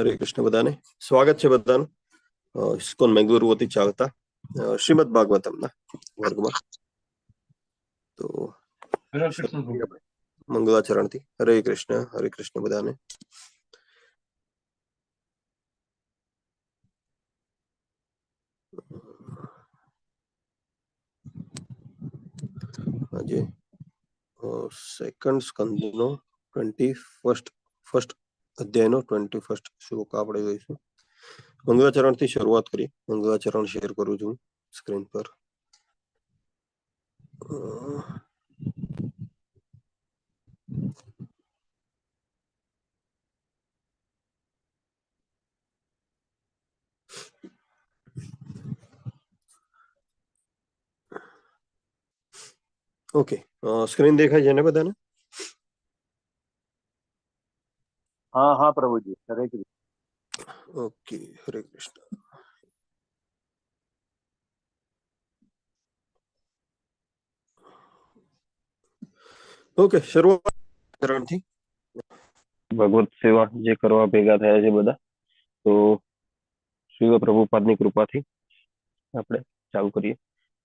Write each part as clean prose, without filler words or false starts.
हरे कृष्ण बधाने स्वागत છે બધાનું ઇસ્કોન મેંગલુરુ વતી ચાલતા શ્રીમદ ભાગવતમના વર્ગમાં. તો મંગલાચરણથી હરે કૃષ્ણ બધાને. આજે સેકન્ડ સ્કંદનો 21st અધ્યાયનો 21st શ્લોક આપણે જોઈશું. મંગલાચરણથી શરૂઆત કરી. મંગલાચરણ શેર કરું છું સ્ક્રીન પર. ઓકે, સ્ક્રીન દેખાય છે ને બધાને? हाँ हाँ प्रभु जी, हरे कृष्ण. ओके, हरे कृष्ण. ओके, શરૂઆત કરણથી. ભગવત સેવા જે કરવા ભેગા થયા છે બધા, તો શિવ પ્રભુપાદની કૃપાથી આપણે ચાલુ કરીએ.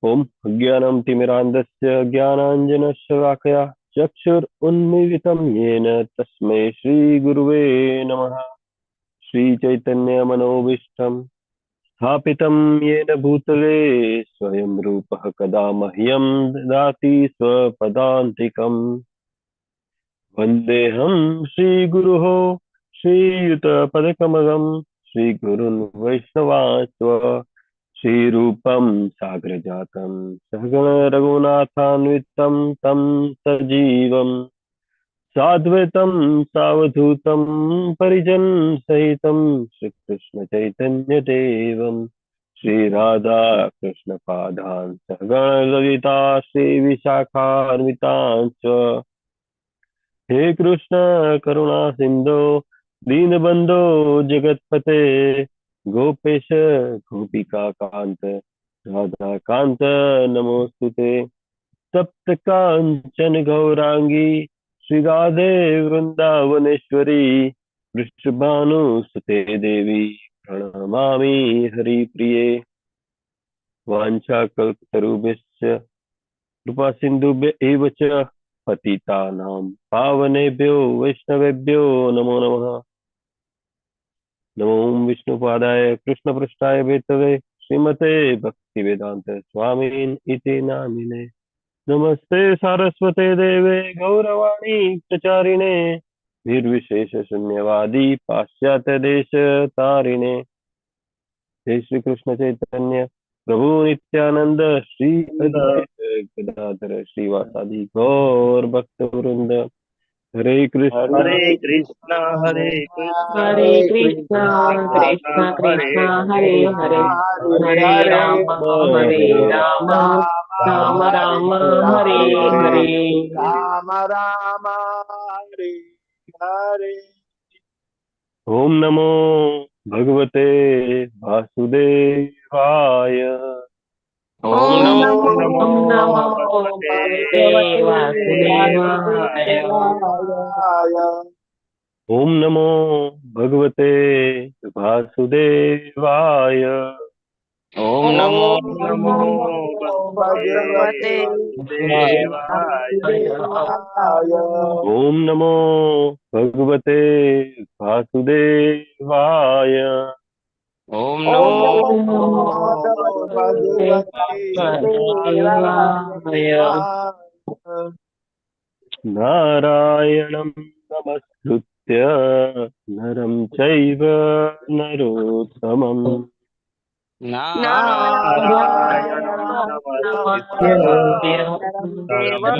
ઓમ અજ્ઞાનમ તિમિરાંધસ્ય જ્ઞાનાંજનશલાકયા ચક્ષુરુન્મીલિतं येन તસ્मै શ્રી ગુરુવે નમઃ. શ્રી ચૈતન્ય મનોભીષ્ટમ સ્થાપિतं येन भूतले स्वयं रूपः कदा मह्यं ददाति स्वपदान्तिकम्. वन्देऽहं श्रीगुरुः श्रीयुतपदकमलं श्रीगुरुन् वैष्णवांश्च श्रीरूपं साग्रजातं सहगण रघुनाथान्वितं तं सजीवं साद्वैतं सावधूतं परिजनसहितं श्रीकृष्णचैतन्यदेवं श्रीराधा कृष्णपादान् सहगण ललिता श्रीविशाखान्वितांश्च. हे कृष्ण करुणा सिंधो दीनबंधो जगतपते गोपेश गोपिका कांत राधा कांत नमोस्तुते. सप्त कांचन गौरांगी श्री राधे वृंदावनेश्वरी वृषभानुसुते देवी प्रणमामि हरिप्रिये. वाञ्छाकल्पतरुभ्यश्च कृपा सिन्धुभ्य एव च पतितानां पावनेभ्यो वैष्णवेभ्यो नमो नमः. नमो विष्णुपादाय कृष्णपृष्ठाय भीतवे श्रीमते भक्तिवेदांत स्वामिन् इति नामिने. नमस्ते सारस्वते देवे गौरवाणी प्रचारिणे निर्विशेष शून्यवादी पाश्चात्य देश तारिणे. जय श्री कृष्ण चैतन्य प्रभु नित्यानंद श्री गदाधर श्रीवासादि गौर भक्त वृंद. हरे कृष्ण हरे कृष्णा हरे कृष्ण कृष्ण कृष्ण हरे हरे हरे राम राम राम हरे हरे. राम राम हरे हरे. ओम नमो भगवते वासुदेवाय. ओम नमो भगवते वासुदेवाय. ओम नमो भगवते वासुदेवाय. ओम नमो भगवते देवाय. ओम नमो भगवते वासुदेवाय. ओम नमो भगवते देवाय. नारायणं नमस्कृत्य नरं चैव नरोत्तमम्. नारायणं नमस्कृत्य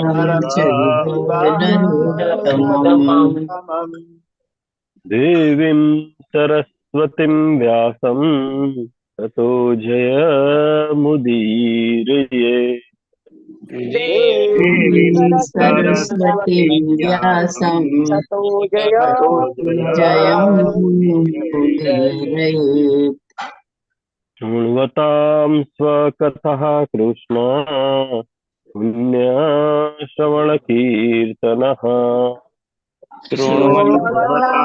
नरं चैव नरोत्तमम्. देवीं सरस्वतीं व्यासं ततो जयमुदीरये. देवीं सरस्वतीं व्यासं ततो जयमुदीरये. शृण्वतां स्वकथः कृष्ण पुण्यश्रवणकीर्तनः. श्रीमद्भगवतः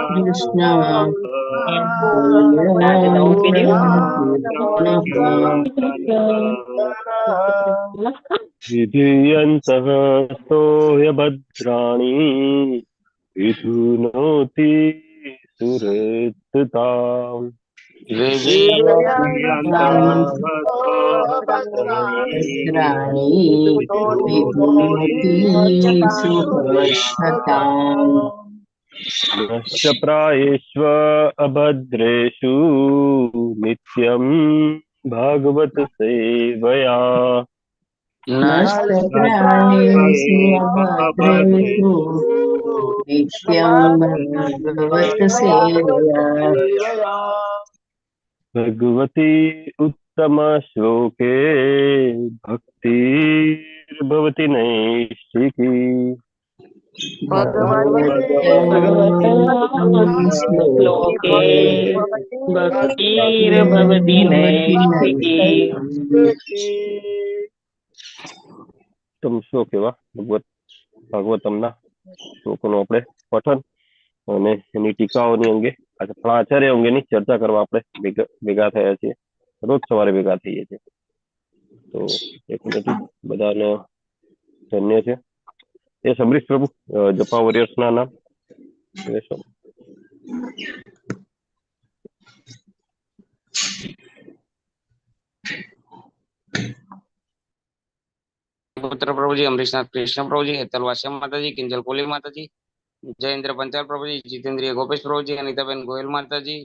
कृष्ण विधीयन्तः स्तोयभद्राणि विधुनोति सुहृत्ताम् भद्राणि विधुनोति सुहृष्टताम् नश्च प्रायेष्व अभद्रेषु नित्यं भागवत सेवया नष्टप्राणेषु अभद्रेषु नित्यं भगवत् सेवया भगवती उत्तमश्लोके भक्तिर्भवति नैष्ठिकी श्लोके भक्तिर्भवति नैष्ठिकी उत्तम श्लोक એવા ભાગવતમના શ્લોકોનું આપણે પઠન અને એની ટીકાઓની અંગે આપણા આચાર્ય અંગેની ચર્ચા કરવા આપણે ભેગા થયા છીએ. રોજ સવારે ભેગા થઈએ છીએ. તો એક મિનિટ બધાને ધન્ય છે. એ સમરીશ પ્રભુ જપા વોરિયર્સના નામ पुत्र प्रभुजी, अमरीशनाथ कृष्ण प्रभुजी, हेतल वाश्यम माताजी, किंजल कोली माताजी, जयेंद्र पंचाल प्रभुजी, जितेंद्रिय गोपेश प्रभुजी, अनिताबेन गोयल माताजी,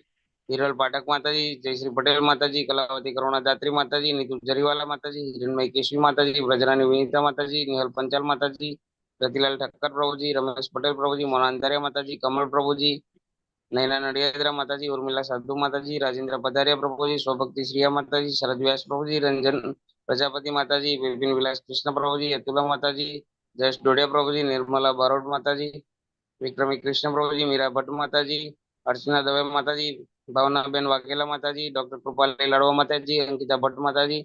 हिरल पाठक माताजी, जयश्री पटेल माताजी, कलावती करुणा दात्री माताजी, नीतू जरीवाला माताजी, हिरणमय केशवी माताजी, ब्रजरानी विनीता माताजी, निहल पंचाल माताजी, रतिलाल ठक्कर प्रभुजी, रमेश पटेल प्रभुजी, मोनांतरिया माताजी, कमल प्रभुजी, नैना नडियादरा माताजी, उर्मिला साधु माताजी, राजेंद्र पधारिया प्रभुजी, स्वभक्ति श्रिया माताजी, शरद व्यास प्रभुजी, रंजन प्रजापति माताजी, विपिन विलास कृष्ण प्रभुजी, अतुला माताजी, जयेश डोडिया प्रभुजी, निर्मला बारोट माताजी, विक्रमी कृष्ण प्रभुजी, मीरा भट्ट माताजी, अर्चना दवे माताजी, भावनाबेन वाघेला माताजी, डॉक्टर कृपाल लाडवा माताजी, अंकिता भट्ट माताजी,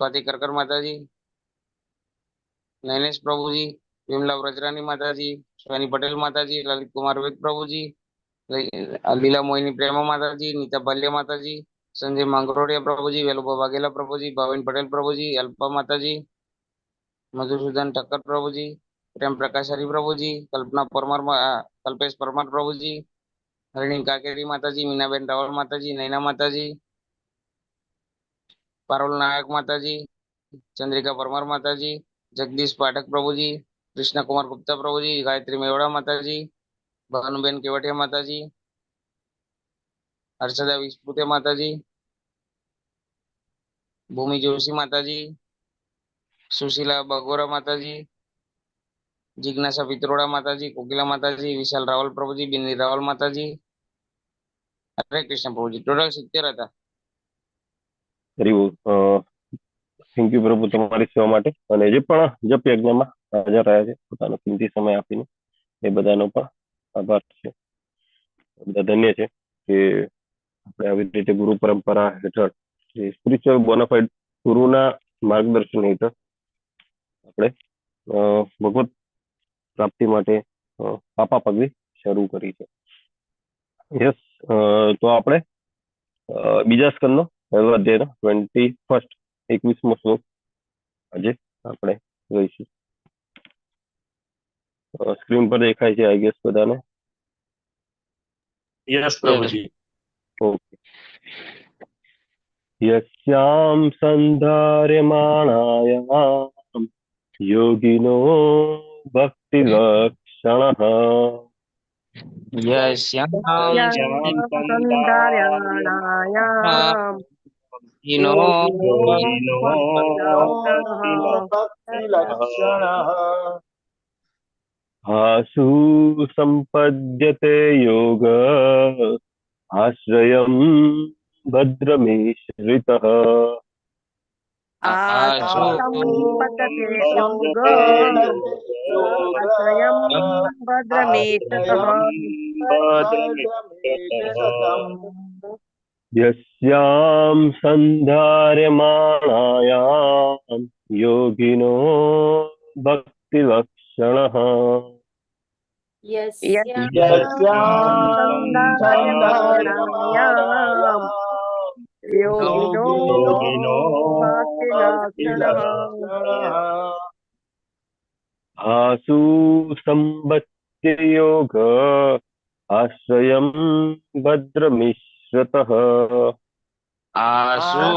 स्वाति करकर माताजी, नैनेश प्रभुजी, विमला व्रजरानी माताजी, स्वानी पटेल माताजी, ललित कुमार वेद प्रभुजी, लीला मोहिनी प्रेमा माताजी, नीता बाल्या माताजी, संजय मांगरोडिया प्रभुजी, वेलुबा वाघेला प्रभुजी, भाविन पटेल प्रभुजी, अल्पा माताजी, मधुसूदन ठक्कर प्रभुजी, प्रेम प्रकाश हरि प्रभुजी, कल्पना परमार, कल्पेश परमार प्रभुजी, हरिणी काकेरी माताजी, मीनाबेन रावल माताजी, नैना माताजी, पारुल नायक माताजी, चंद्रिका परमार माताजी, जगदीश पाठक प्रभुजी, कृष्ण कुमार गुप्ता प्रभुजी, गायत्री मेवड़ा माताजी, भानुबेन केवटिया माताजी, हर्षदा विस्पुते माताजी, भूमि जोशी माताजी, सुशीला बगोरा माताजी, जिज्ञासा पित्रोड़ा माताजी, कोकिला माताजी, विशाल रावल प्रभुजी, बिन्नी रावल माताजी, हरे कृष्ण प्रभुजी. टोटल 70 હતા. થેન્ક યુ પ્રભુ તમારી સેવા માટે અને જે પણ જપ યજ્ઞમાં હાજર રહ્યા છે પોતાનો કિંમતી સમય આપીને એ બધાનો પણ આભાર છે. બધા ધન્ય છે કે આપણે આવી રીતે ગુરુ પરંપરા હેઠળ સ્પિરિચ્યુઅલ બોનાફાઇડ ગુરુના માર્ગદર્શન હેઠળ આપણે ભગવત પ્રાપ્તિ માટે પાપા પગલી શરૂ કરી છે. યસ, તો આપણે બીજા સ્કંદનો પહેલો અધ્યાયનો 21 21મો શ્લોક આજે આપણે જોઈશું. સ્ક્રીન પર દેખાય છે આઈ ગેસ બધાને? યસ પ્રભુજી. ઓકે. યસ્યામ સંધાર્યમાણાયામ યોગિનો ભક્તિ લક્ષણઃ यस्यां संधार्याणायां योगिनो યોગીનો आसु संपद्यते योग आश्रयं भद्रमीश्रितः संपतते योग आश्रयं भद्रमेतः यस्यां संधार्यमाणायां योगिनो भक्तिलक्षणः यस्यां संधार्यमाणायां योगिनो भक्तिलक्षणः आसु संबत्ति योग आश्रयं भद्रमिश्रतः आशु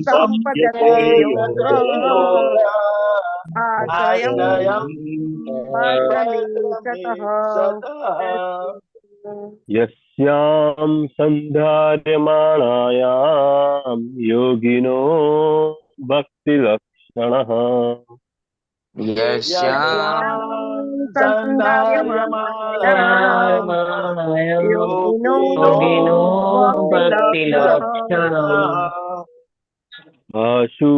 संपद्यते योगः आश्रयं भद्रमीशतः यस्यां सन्धार्यमाणायां योगिनो भक्तिलक्षणः योगिनो आशु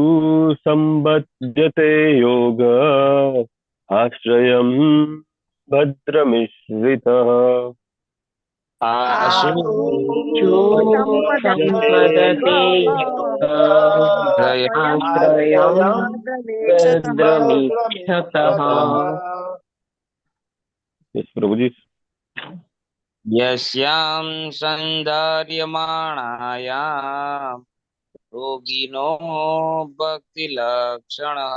संबध्यते योग आश्रयं भद्रमिश्रितः आशु संपदते आश्रयं भद्रमीक्षतः यस प्रभु जी यस्यां सन्धार्यमाणायां योगिनो भक्तिलक्षणः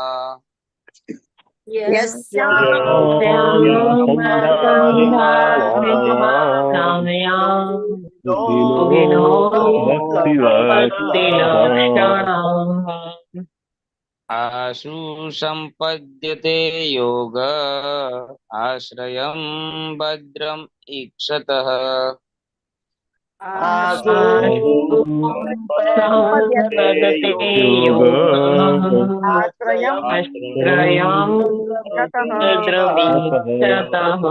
योगिनो भक्तिलक्षणः आशु संपद्यते योग आश्रयं भद्रम ईक्षतः संपद्यते योग आश्रयं भद्रमीक्षतः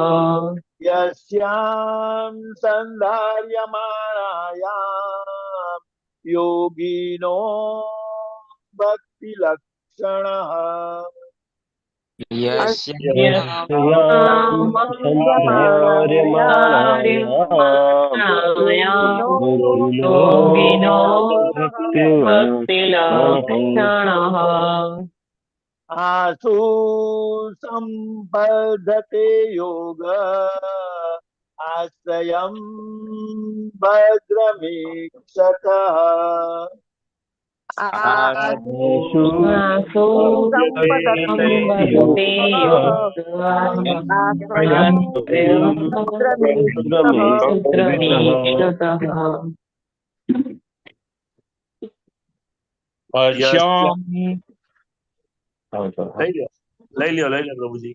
यस्यां सन्धार्यमाणायां योगिनो भक्तिलक्षणः योगिनो भक्तिलक्षणः आसु संपद्यते योग आश्रयं भद्रमीक्षतः લઈ લ્યો પ્રભુજી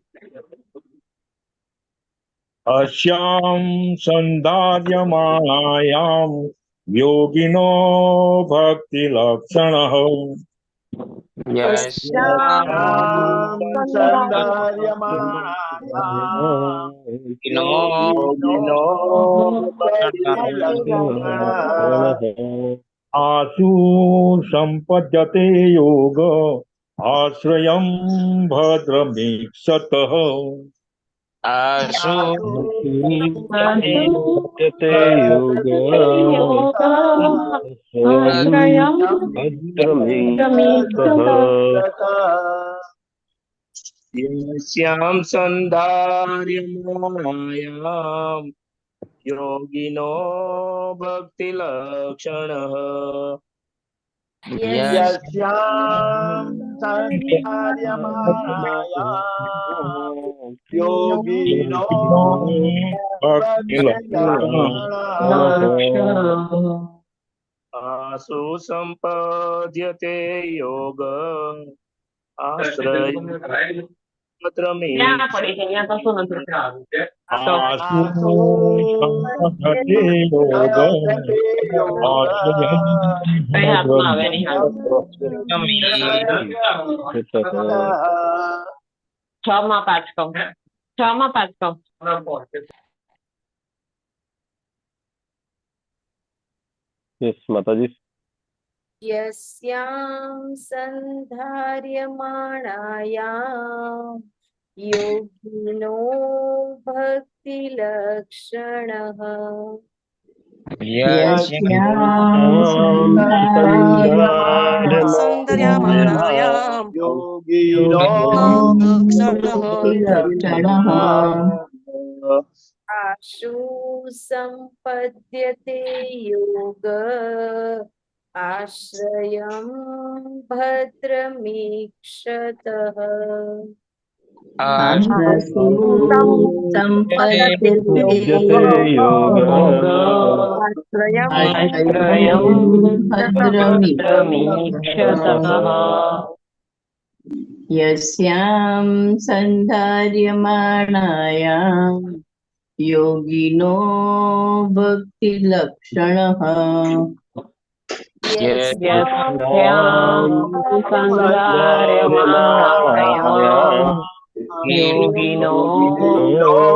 અશ્યામ સંધાર્યમાણાયામ યોગિનો ભક્તિલક્ષણઃ आशु संपद्यते योग आश्रयं भद्रमीक्षतः आशु संपद्यते योग आश्रयं भद्रमीक्षतः यस्यां सन्धार्यमाणायां योगिनो भक्तिलक्षणः यस्यां सन्धार्यमाणायां योगिनो भक्तिलक्षणः आसु संपद्यते योग आश्रय यस माता जी यस्यां सन्धार्यमाणायां योगिनो भक्तिलक्षणः योगिनो भक्तिलक्षणः आशु सम्पद्यते योग आश्रयं भद्रमीक्षतः आशु सम्पद्यते विद्यते योग आश्रयम् आश्रयं भद्रमीक्षतः यस्यां सन्धार्यमाणायां योगिनो भक्तिलक्षणः यस्यां सन्धार्यमाणायां योगिनो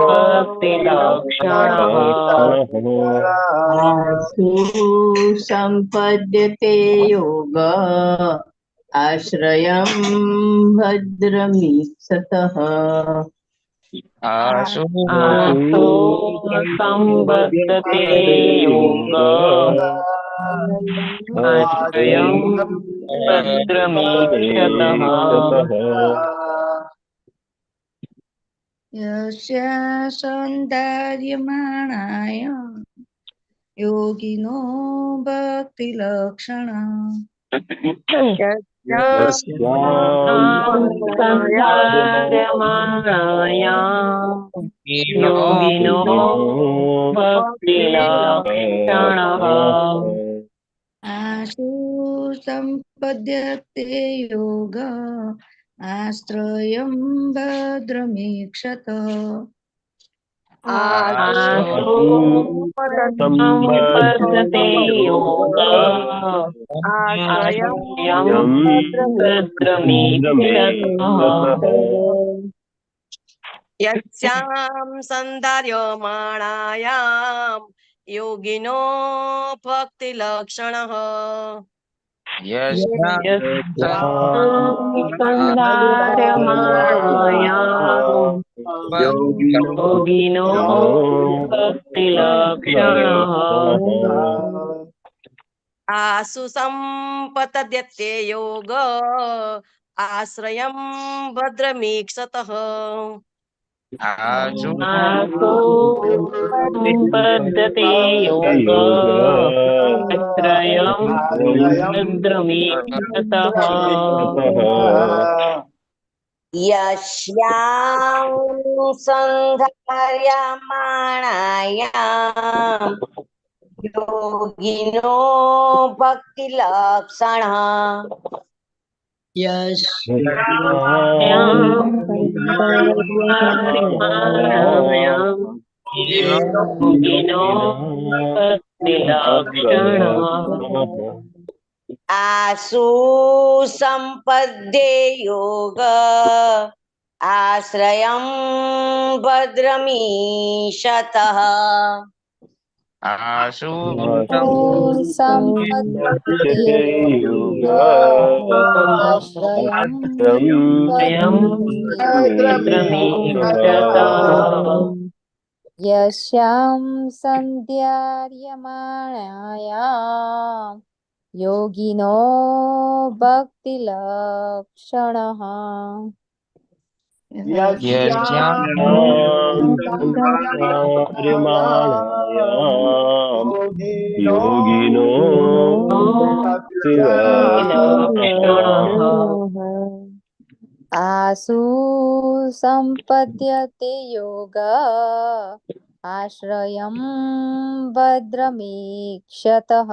भक्तिलक्षणः आसु सम्पद्यते योग आश्रयं भद्रमीक्षतः आशु सम्पद्यते योग आश्रयं भद्रमीक्षतः यस्य सौन्दर्यमाणाय योगिनो भक्तिलक्षण योगिनो भक्तिलक्षणः आशु सम्पद्यते योग आश्रयं भद्रमीक्षत आशु सम्पद्यते योग आश्रयं भद्रमीक्षतः यस्यां सन्धार्यमाणायां योगिनो भक्तिलक्षणः योगिनो भक्तिलक्षणः आसु सम्पद्यते योग आश्रयं भद्रमीक्षतः आशु सम्पद्यते योग आश्रयं भद्रमीक्षतः यस्यां सन्धार्यमाणायां योगिनो भक्तिलक्षणः योगिनो भक्तिलक्षणः आसु सम्पद्ये योग आश्रयं भद्रमीशतः आशु सम्पद्यते योग आश्रयं यस्यां सन्ध्यार्यमाणायां योगिनो भक्तिलक्षणः योगिनो आसु सम्पद्यते योग आश्रयं भद्रमीक्षतः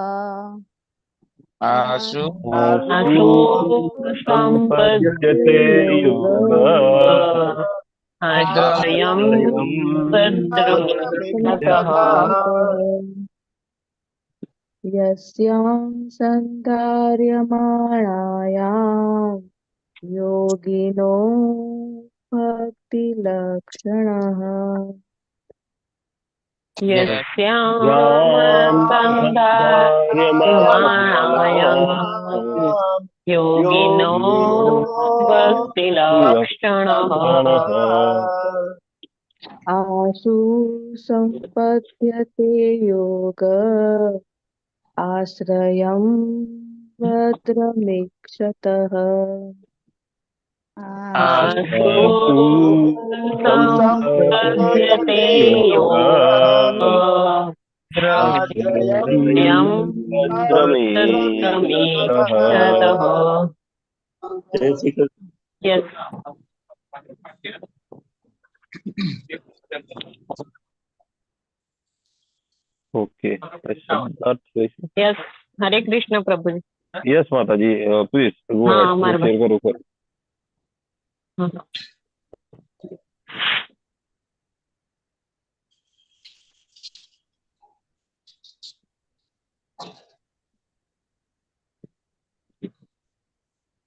आशु सम्पद्यते योग आश्रयं भद्रमीक्षतः यस्यां सन्धार्यमाणायां योगिनो भक्तिलक्षणः यस्यां सन्धार्यमाणायां योगिनो भक्तिलक्षणः आशु सम्पद्यते योग आश्रयं भद्रमीक्षतः आशु सम्पद्यते सम्पद्यते योगः आश्रयं भद्रमीक्षतः જય શ્રી કૃષ્ણ. Yes. ઓકે શબ્દાર્થ જોઈશું. Yes. હરે કૃષ્ણ પ્રભુજી. યસ માતાજી પ્લીઝ હા, મારા શેર કરો કરો. હમ.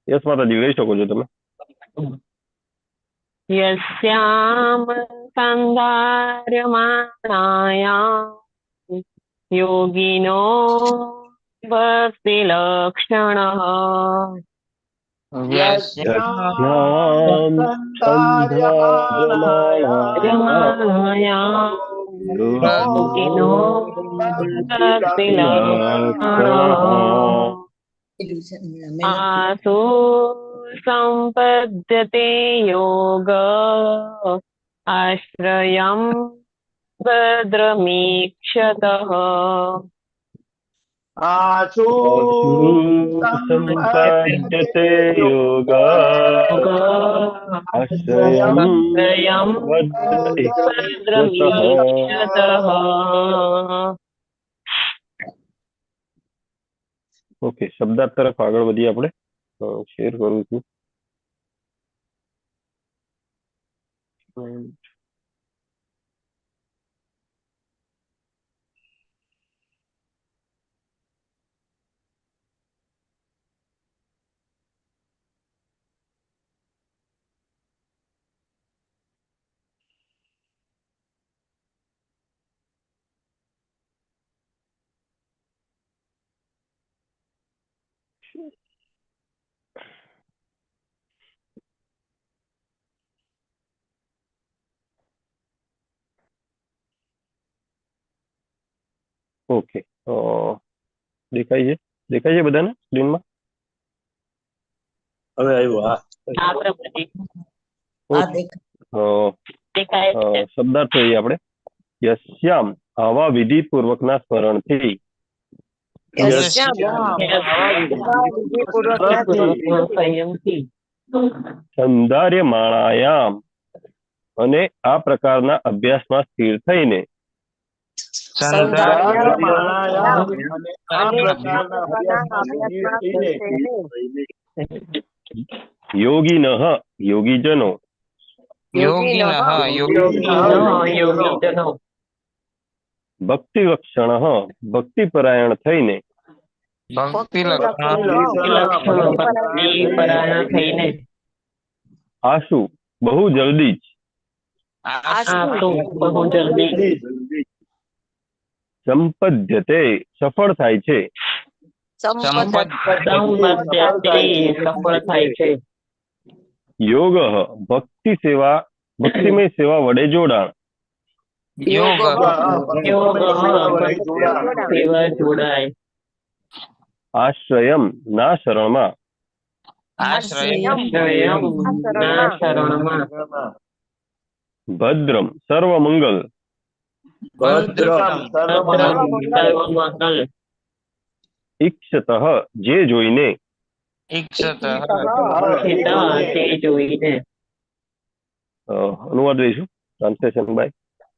યસ માતાજી લઈ શકો છો તમે. यस्याम संधार्यमाणायां योगिनो भक्तिलक्षणः यस्यां रमायां योगिनो भक्तिलक्षणः आसु सम्पद्यते योग आश्रयं भद्रमीक्षतः आशु सम्पद्यते योग आश्रयं भद्रमीक्षतः. ઓકે શબ્દાર્થ તરફ આગળ વધીએ આપણે. શેર કરું છું. ઓકે દેખાય છે બધાને સ્ક્રીનમાં? હવે આવ્યું. હા હા પ્રભુજી. દેખાય છે. શબ્દાર્થ જોઈએ આપણે. યસ્યામ આવા વિધિ પૂર્વકના સ્મરણથી સંયમથી સંધાર્યમાણાયામ અને આ પ્રકારના અભ્યાસમાં સ્થિર થઈને યોગીનઃ યોગીજનો ભક્તિ લક્ષણ ભક્તિપરાયણ થઈને આશુ બહુ જલ્દી જ સંપદ્યતે સફળ થાય છે યોગ ભક્તિમય સેવા વડે જોડાણ આશ્રયમ ના શરણમાં ભદ્રમ સર્વમંગલ ઈક્ષત જે જોઈને અનુવાદ લઈશું. Translation by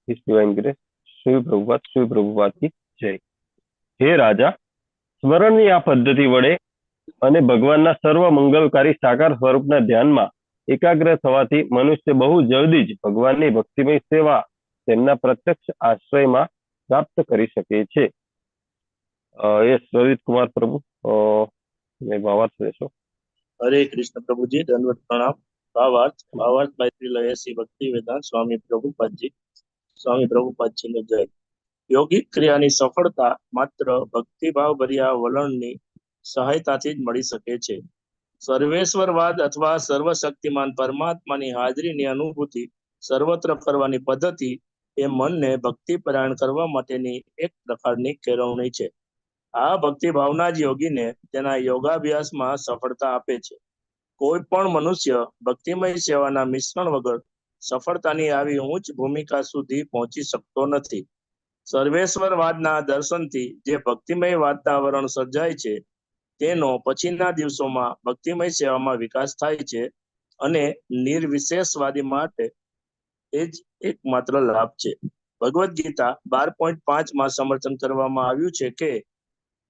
his divine grace. Shri Prabhupada કી જય. હે રાજા, સ્મરણની આ પદ્ધતિ વડે અને ભગવાનના સર્વ મંગલકારી સાકાર સ્વરૂપના ધ્યાનમાં એકાગ્ર થવાથી મનુષ્ય બહુ જલ્દી જ ભગવાનની ભક્તિમય સેવા તેમના પ્રત્યક્ષ આશ્રયમાં પ્રાપ્ત કરી શકે છે. યસ રોહિત કુમાર પ્રભુ ભાવાર્થ લેશો. હરે કૃષ્ણ પ્રભુજી, દંડવત પ્રણામ. ભાવાર્થ બાય શ્રી લહેસી ભક્તિ વેદાંત સ્વામી પ્રભુપાદજીને જય. યોગિક ક્રિયાની સફળતા માત્ર ભક્તિભાવ ભર્યા વલણની સહાયતાથી જ મળી શકે છે. સર્વેશ્વરવાદ અથવા સર્વશક્તિમાન પરમાત્માની હાજરીની અનુભૂતિ સર્વત્ર કરવાની પદ્ધતિ એ મનને ભક્તિપરાયણ કરવા માટેની એક પ્રકારની કેળવણી છે. આ ભક્તિભાવના જ યોગીને તેના યોગાભ્યાસમાં સફળતા આપે છે. કોઈ પણ મનુષ્ય ભક્તિમય સેવાના મિશ્રણ વગર સફળતાની આવી ઉચ્ચ ભૂમિકા સુધી પહોંચી શકતો નથી. સર્વેશ્વરવાદના દર્શનથી જે ભક્તિમય વાતાવરણ સર્જાય છે તેનો પછીના દિવસોમાં ભક્તિમય સેવામાં વિકાસ થાય છે અને નિર્વિશેષવાદી માટે એ જ એકમાત્ર લાભ છે. ભગવદ્ ગીતા 12.5 સમર્થન કરવામાં આવ્યું છે કે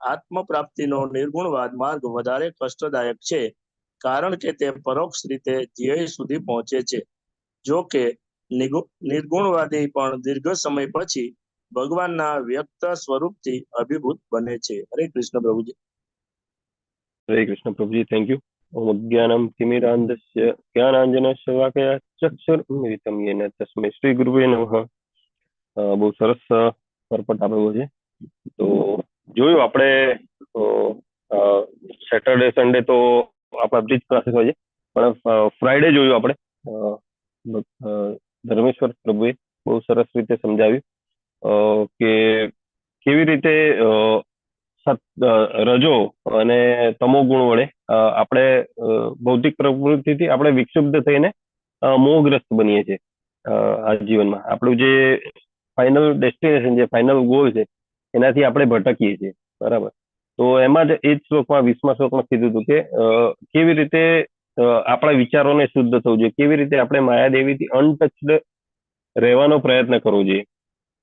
આત્મ પ્રાપ્તિનો નિર્ગુણવાદ માર્ગ વધારે કષ્ટદાયક છે, કારણ કે તે પરોક્ષ રીતે ધ્યેય સુધી પહોંચે છે. જો કે નિર્ગુણવાદી પણ દીર્ઘ સમય પછી ભગવાનના વ્યક્ત સ્વરૂપથી અભિભૂત બને છે. હરે કૃષ્ણ પ્રભુજી. હરે કૃષ્ણ પ્રભુજી, થેન્ક યુ. ઓમ અજ્ઞાનમ તિમિરાંધસ્ય જ્ઞાનાંજનશલાકયા ચક્ષુરુન્મિલિતમ યેન તસ્મૈ શ્રી ગુરુવે નમઃ. બહુ સરસ પરપટ આપ્યો છે. તો જોયું આપણે સેટરડે સન્ડે તો આપણા બ્રિજ ક્લાસીસ હોય છે, પણ ફ્રાઈડે જોયું આપણે ધર્મેશ્વર પ્રભુએ બહુ સરસ રીતે સમજાવ્યું કે કેવી રીતે રજો અને તમો ગુણ વડે આપણે ભૌતિક પ્રવૃત્તિથી આપણે વિક્ષુબ્ધ થઈને મોહગ્રસ્ત બનીએ છીએ આ જીવનમાં. આપણું જે ફાઇનલ ડેસ્ટિનેશન છે, ફાઇનલ ગોલ છે, એનાથી આપણે ભટકીએ છીએ. બરાબર. તો એમાં જ એ જ શ્લોકમાં 20મા શ્લોકમાં કીધું હતું કે કેવી રીતે આપણા વિચારોને શુદ્ધ થવું જોઈએ, કેવી રીતે આપણે માયાદેવીથી અનટચડ રહેવાનો પ્રયત્ન કરવો જોઈએ.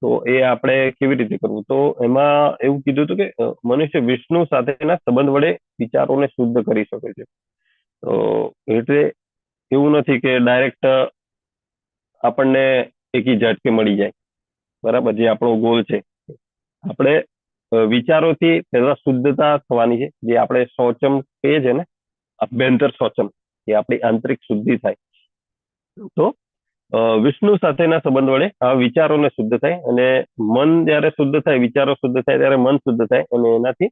તો એ આપણે કેવી રીતે કરવું, તો એમાં એવું કીધું હતું કે મનુષ્ય વિષ્ણુ સાથેના સંબંધ વડે વિચારોને શુદ્ધ કરી શકે છે. તો એટલે એવું નથી કે ડાયરેક્ટ આપણને એકી ઝટકે મળી જાય. બરાબર. જે આપણો ગોલ છે, આપણે વિચારોથી પહેલા શુદ્ધતા થવાની છે. જે આપણે શૌચમ કહીએ છીએ ને, અભ્યંતર શૌચમ, એ આપણી આંતરિક શુદ્ધિ થાય. તો વિષ્ણુ સાથેના સંબંધ વડે આ વિચારોને શુદ્ધ થાય, અને મન જયારે શુદ્ધ થાય, વિચારો શુદ્ધ થાય, ત્યારે મન શુદ્ધ થાય, અને એનાથી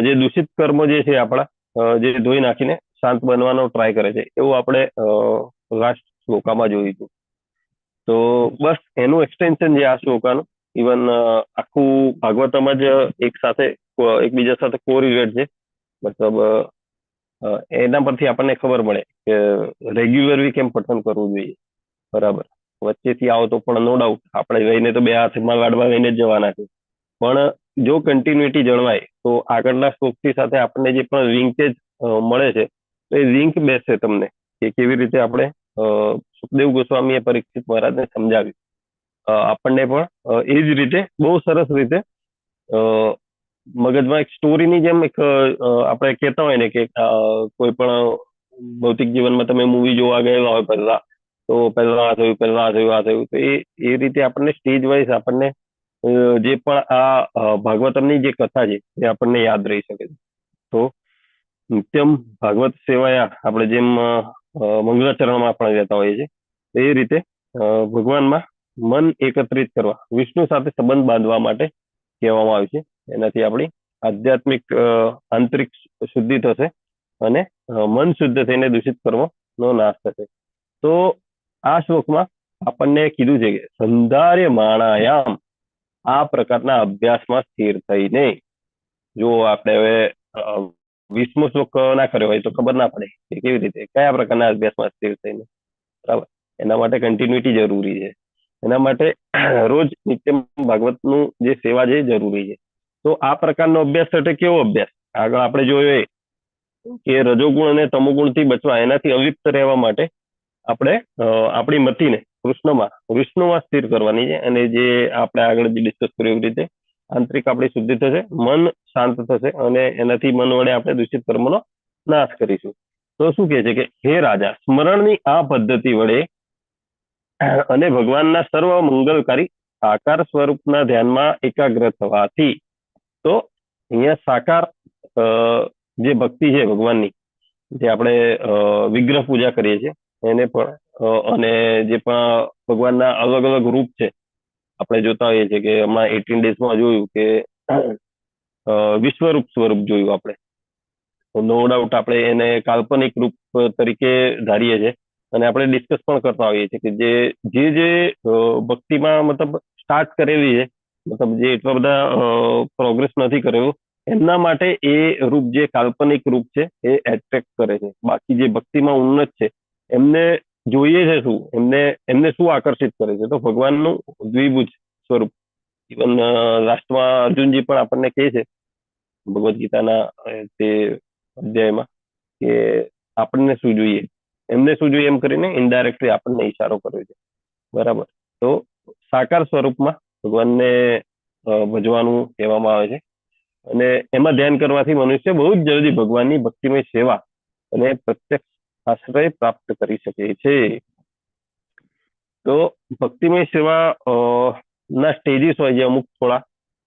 જે દૂષિત કર્મ જે છે આપણા, જે ધોઈ નાખીને શાંત બનવાનો ટ્રાય કરે છે, એવું આપણે લાસ્ટ શ્લોકામાં જોયું હતું. તો બસ એનું એક્સટેન્શન જે આ શ્લોકાનું, ઇવન આખું ભાગવતમાં જ એક સાથે એકબીજા સાથે કોરિલેટ છે. મતલબ એના પરથી આપણને ખબર મળે કે રેગ્યુલરલી કેમ પઠન કરવું જોઈએ. બરાબર. વચ્ચેથી આવો તો પણ નો ડાઉટ આપણે લઈને તો બે હાથમાં લાડવા લઈને જ જવાના છે, પણ જો કન્ટિન્યુટી જળવાય તો આગળના શ્લોકથી સાથે આપણને જે પણ લિંકેજ મળે છે, તો એ લિંક બેસશે તમને કે કેવી રીતે આપણે સુખદેવ ગોસ્વામીએ પરીક્ષિત મહારાજને સમજાવ્યું. આપણને પણ એ જ રીતે બહુ સરસ રીતે મગજમાં એક સ્ટોરીની જેમ એક આપણે કહેતા હોય ને કે કોઈ પણ ભૌતિક જીવનમાં તમે મૂવી જોવા ગયેલા હોય પહેલા, તો પહેલા આ થયું, પહેલા આ થયું, આ થયું, તો એ રીતે આપણને સ્ટેજ વાઇઝ આપણને જે પણ આ ભાગવતમની જે કથા છે એ આપણને યાદ રહી શકે છે. તો નિત્યમ ભાગવત સેવાયા આપણે જેમ મંગળાચરણમાં આપણે રહેતા હોઈએ છીએ, એ રીતે ભગવાનમાં મન એકત્રિત કરવા, વિષ્ણુ સાથે સંબંધ બાંધવા માટે કહેવામાં આવે છે. એનાથી આપણી આધ્યાત્મિક આંતરિક શુદ્ધિ થશે અને મન શુદ્ધ થઈને દૂષિત કર્મનો નાશ થશે. તો આ શ્લોકમાં આપણને કીધું છે કે સંધાર્ય માણાયામ, આ પ્રકારના અભ્યાસમાં સ્થિર થઈને, જો આપણે હવે 20મો શ્લોક ના કર્યો હોય તો ખબર ના પડે કે કેવી રીતે કયા પ્રકારના અભ્યાસમાં સ્થિર થઈને. બરાબર. એના માટે કન્ટિન્યુટી જરૂરી છે. એના માટે રોજ નિત્યમ ભાગવતનું જે સેવા છે એ જરૂરી છે. તો આ પ્રકારનો અભ્યાસ એટલે કેવો અભ્યાસ? આગળ આપણે જોયું કે રજોગુણ અને તમોગુણથી બચવા, એનાથી અલિપ્ત રહેવા માટે આપણે આપણી મતિને વિષ્ણુમાં સ્થિર કરવાની છે. અને જે આપણે આગળ જે ડિસ્કસ કર્યું એવી રીતે આંતરિક આપણી શુદ્ધિ થશે, મન શાંત થશે, અને એનાથી મન વડે આપણે દૂષિત કર્મનો નાશ કરીશું. તો શું કહે છે કે હે રાજા, સ્મરણની આ પદ્ધતિ વડે અને ભગવાનના સર્વ મંગલકારી સાકાર સ્વરૂપના ધ્યાનમાં એકાગ્ર થવાથી, તો અહીંયા સાકાર જે ભક્તિ છે ભગવાનની, જે આપણે વિગ્રહ પૂજા કરીએ છીએ એને પણ, અને જે પણ ભગવાનના અલગ અલગ રૂપ છે આપણે જોતા હોઈએ છીએ, કે હમણાં 18 ડેઝમાં જોયું કે વિશ્વરૂપ સ્વરૂપ જોયું આપણે, નો ડાઉટ આપણે એને કાલ્પનિક રૂપ તરીકે ધારીએ છીએ, અને આપણે ડિસ્કસ પણ કરતા હોઈએ છીએ કે જે ભક્તિમાં મતલબ સ્ટાર્ટ કરેલી છે, મતલબ જે એટલા બધા પ્રોગ્રેસ નથી કરેલું, એમના માટે એ રૂપ જે કાલ્પનિક રૂપ છે એ એટ્રેક્ટ કરે છે. બાકી જે ભક્તિમાં ઉન્નત છે એમને જોઈએ છે શું, એમને શું આકર્ષિત કરે છે, તો ભગવાનનું દ્વિભુજ સ્વરૂપ. ઇવન લાસ્ટમાં અર્જુનજી પણ આપણને કહે છે ભગવદ્ ગીતાના તે અધ્યાયમાં કે આપણને શું જોઈએ, એમને શું જોઈએ એમ કરીને ઇનડાયરેક્ટલી આપણને ઈશારો કર્યો છે. બરાબર. તો સાકાર સ્વરૂપમાં ભગવાનને ભજવાનું કહેવામાં આવે છે અને એમાં ધ્યાન કરવાથી મનુષ્ય બહુ જ જલ્દી ભગવાનની ભક્તિમય સેવા અને પ્રત્યક્ષ આશ્રય પ્રાપ્ત કરી શકે છે. તો ભક્તિમય સેવા ના સ્ટેજીસ હોય છે અમુક, થોડા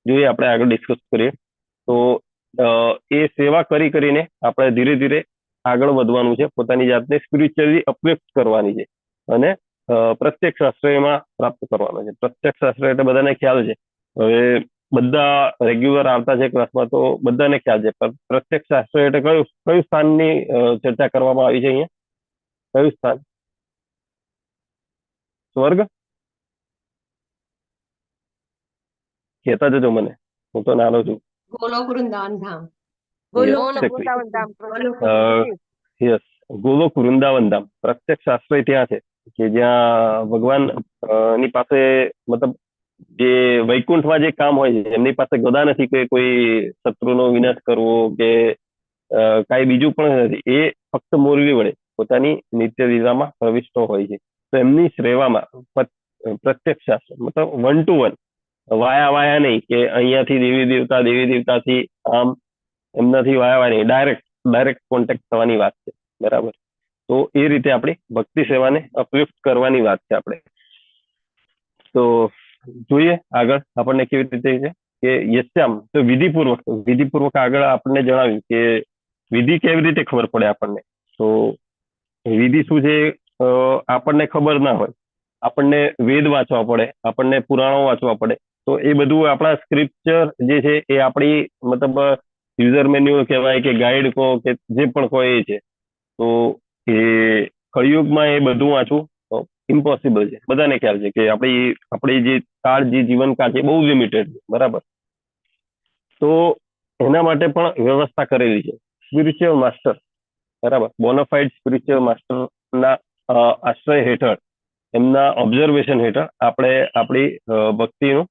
જોઈએ આપણે આગળ ડિસ્કસ કરીએ. તો એ સેવા કરીને આપણે ધીરે ધીરે આગળ વધવાનું છે, પોતાની જાતને સ્પિરિચ્યુઅલી અપલિફ્ટ કરવાની છે અને પ્રત્યક્ષ આશ્રયમાં પ્રાપ્ત કરવાનો છે. પ્રત્યક્ષ આશ્રય એટલે બધાને ખ્યાલ છે, હવે બધા રેગ્યુલર આવતા છે ક્લાસમાં તો બધાને ખ્યાલ છે. પ્રત્યક્ષ આશ્રય એટલે કયું સ્થાનની ચર્ચા કરવામાં આવી છે અહીંયા? કયું સ્થાન? સ્વર્ગ? કહેતા જજો મને, હું તો નાનો છું. ગોલોક વૃંદાવન ધામ. યસ, ગોલોક વૃંદાવન ધામ. પ્રત્યક્ષ આશ્રય ત્યાં છે કે જ્યાં ભગવાન ની પાસે, મતલબ જે વૈકુંઠમાં જે કામ હોય છે એમની પાસે ગદા નથી કે કોઈ શત્રુનો વિનાશ કરવો કે કાંઈ બીજું પણ નથી. એ ફક્ત મોરલી વડે પોતાની નિત્ય લીલામાં પ્રવિષ્ટ હોય છે. તો એમની સેવામાં પ્રત્યક્ષ આશ્રય, મતલબ 1 to 1, વાયા નહીં કે અહીંયાથી દેવી દેવતાથી આમ એમનાથી વાયા નહીં, ડાયરેક્ટ કોન્ટેક્ટ થવાની વાત છે. બરાબર. તો એ રીતે આપણી ભક્તિ સેવાને અપલિફ્ટ કરવાની વાત છે આપણે. તો જોઈએ આગળ આપણને કેવી રીતે છે કે યસ્યામ, તો વિધિપૂર્વક આગળ આપણને જણાવ્યું કે વિધિ કેવી રીતે ખબર પડે આપણને. તો વિધિ શું છે આપણને ખબર ના હોય, આપણને વેદ વાંચવા પડે, આપણને પુરાણો વાંચવા પડે. તો એ બધું આપણા સ્ક્રિપ્ચર જે છે એ આપણી, મતલબ યુઝર મેન્યુઅલ કહેવાય કે ગાઈડ કહો કે જે પણ કહો એ છે. તો એ કળિયુગમાં એ બધું વાંચવું ઇમ્પોસિબલ છે. બધાને ખ્યાલ છે કે આપણી જે જીવનકાળ છે બહુ લિમિટેડ છે. બરાબર. તો એના માટે પણ વ્યવસ્થા કરેલી છે સ્પિરિચ્યુઅલ માસ્ટર. બરાબર. બોનાફાઇડ સ્પિરિચ્યુઅલ માસ્ટરના આશ્રય હેઠળ, એમના ઓબ્ઝર્વેશન હેઠળ આપણે આપણી ભક્તિનું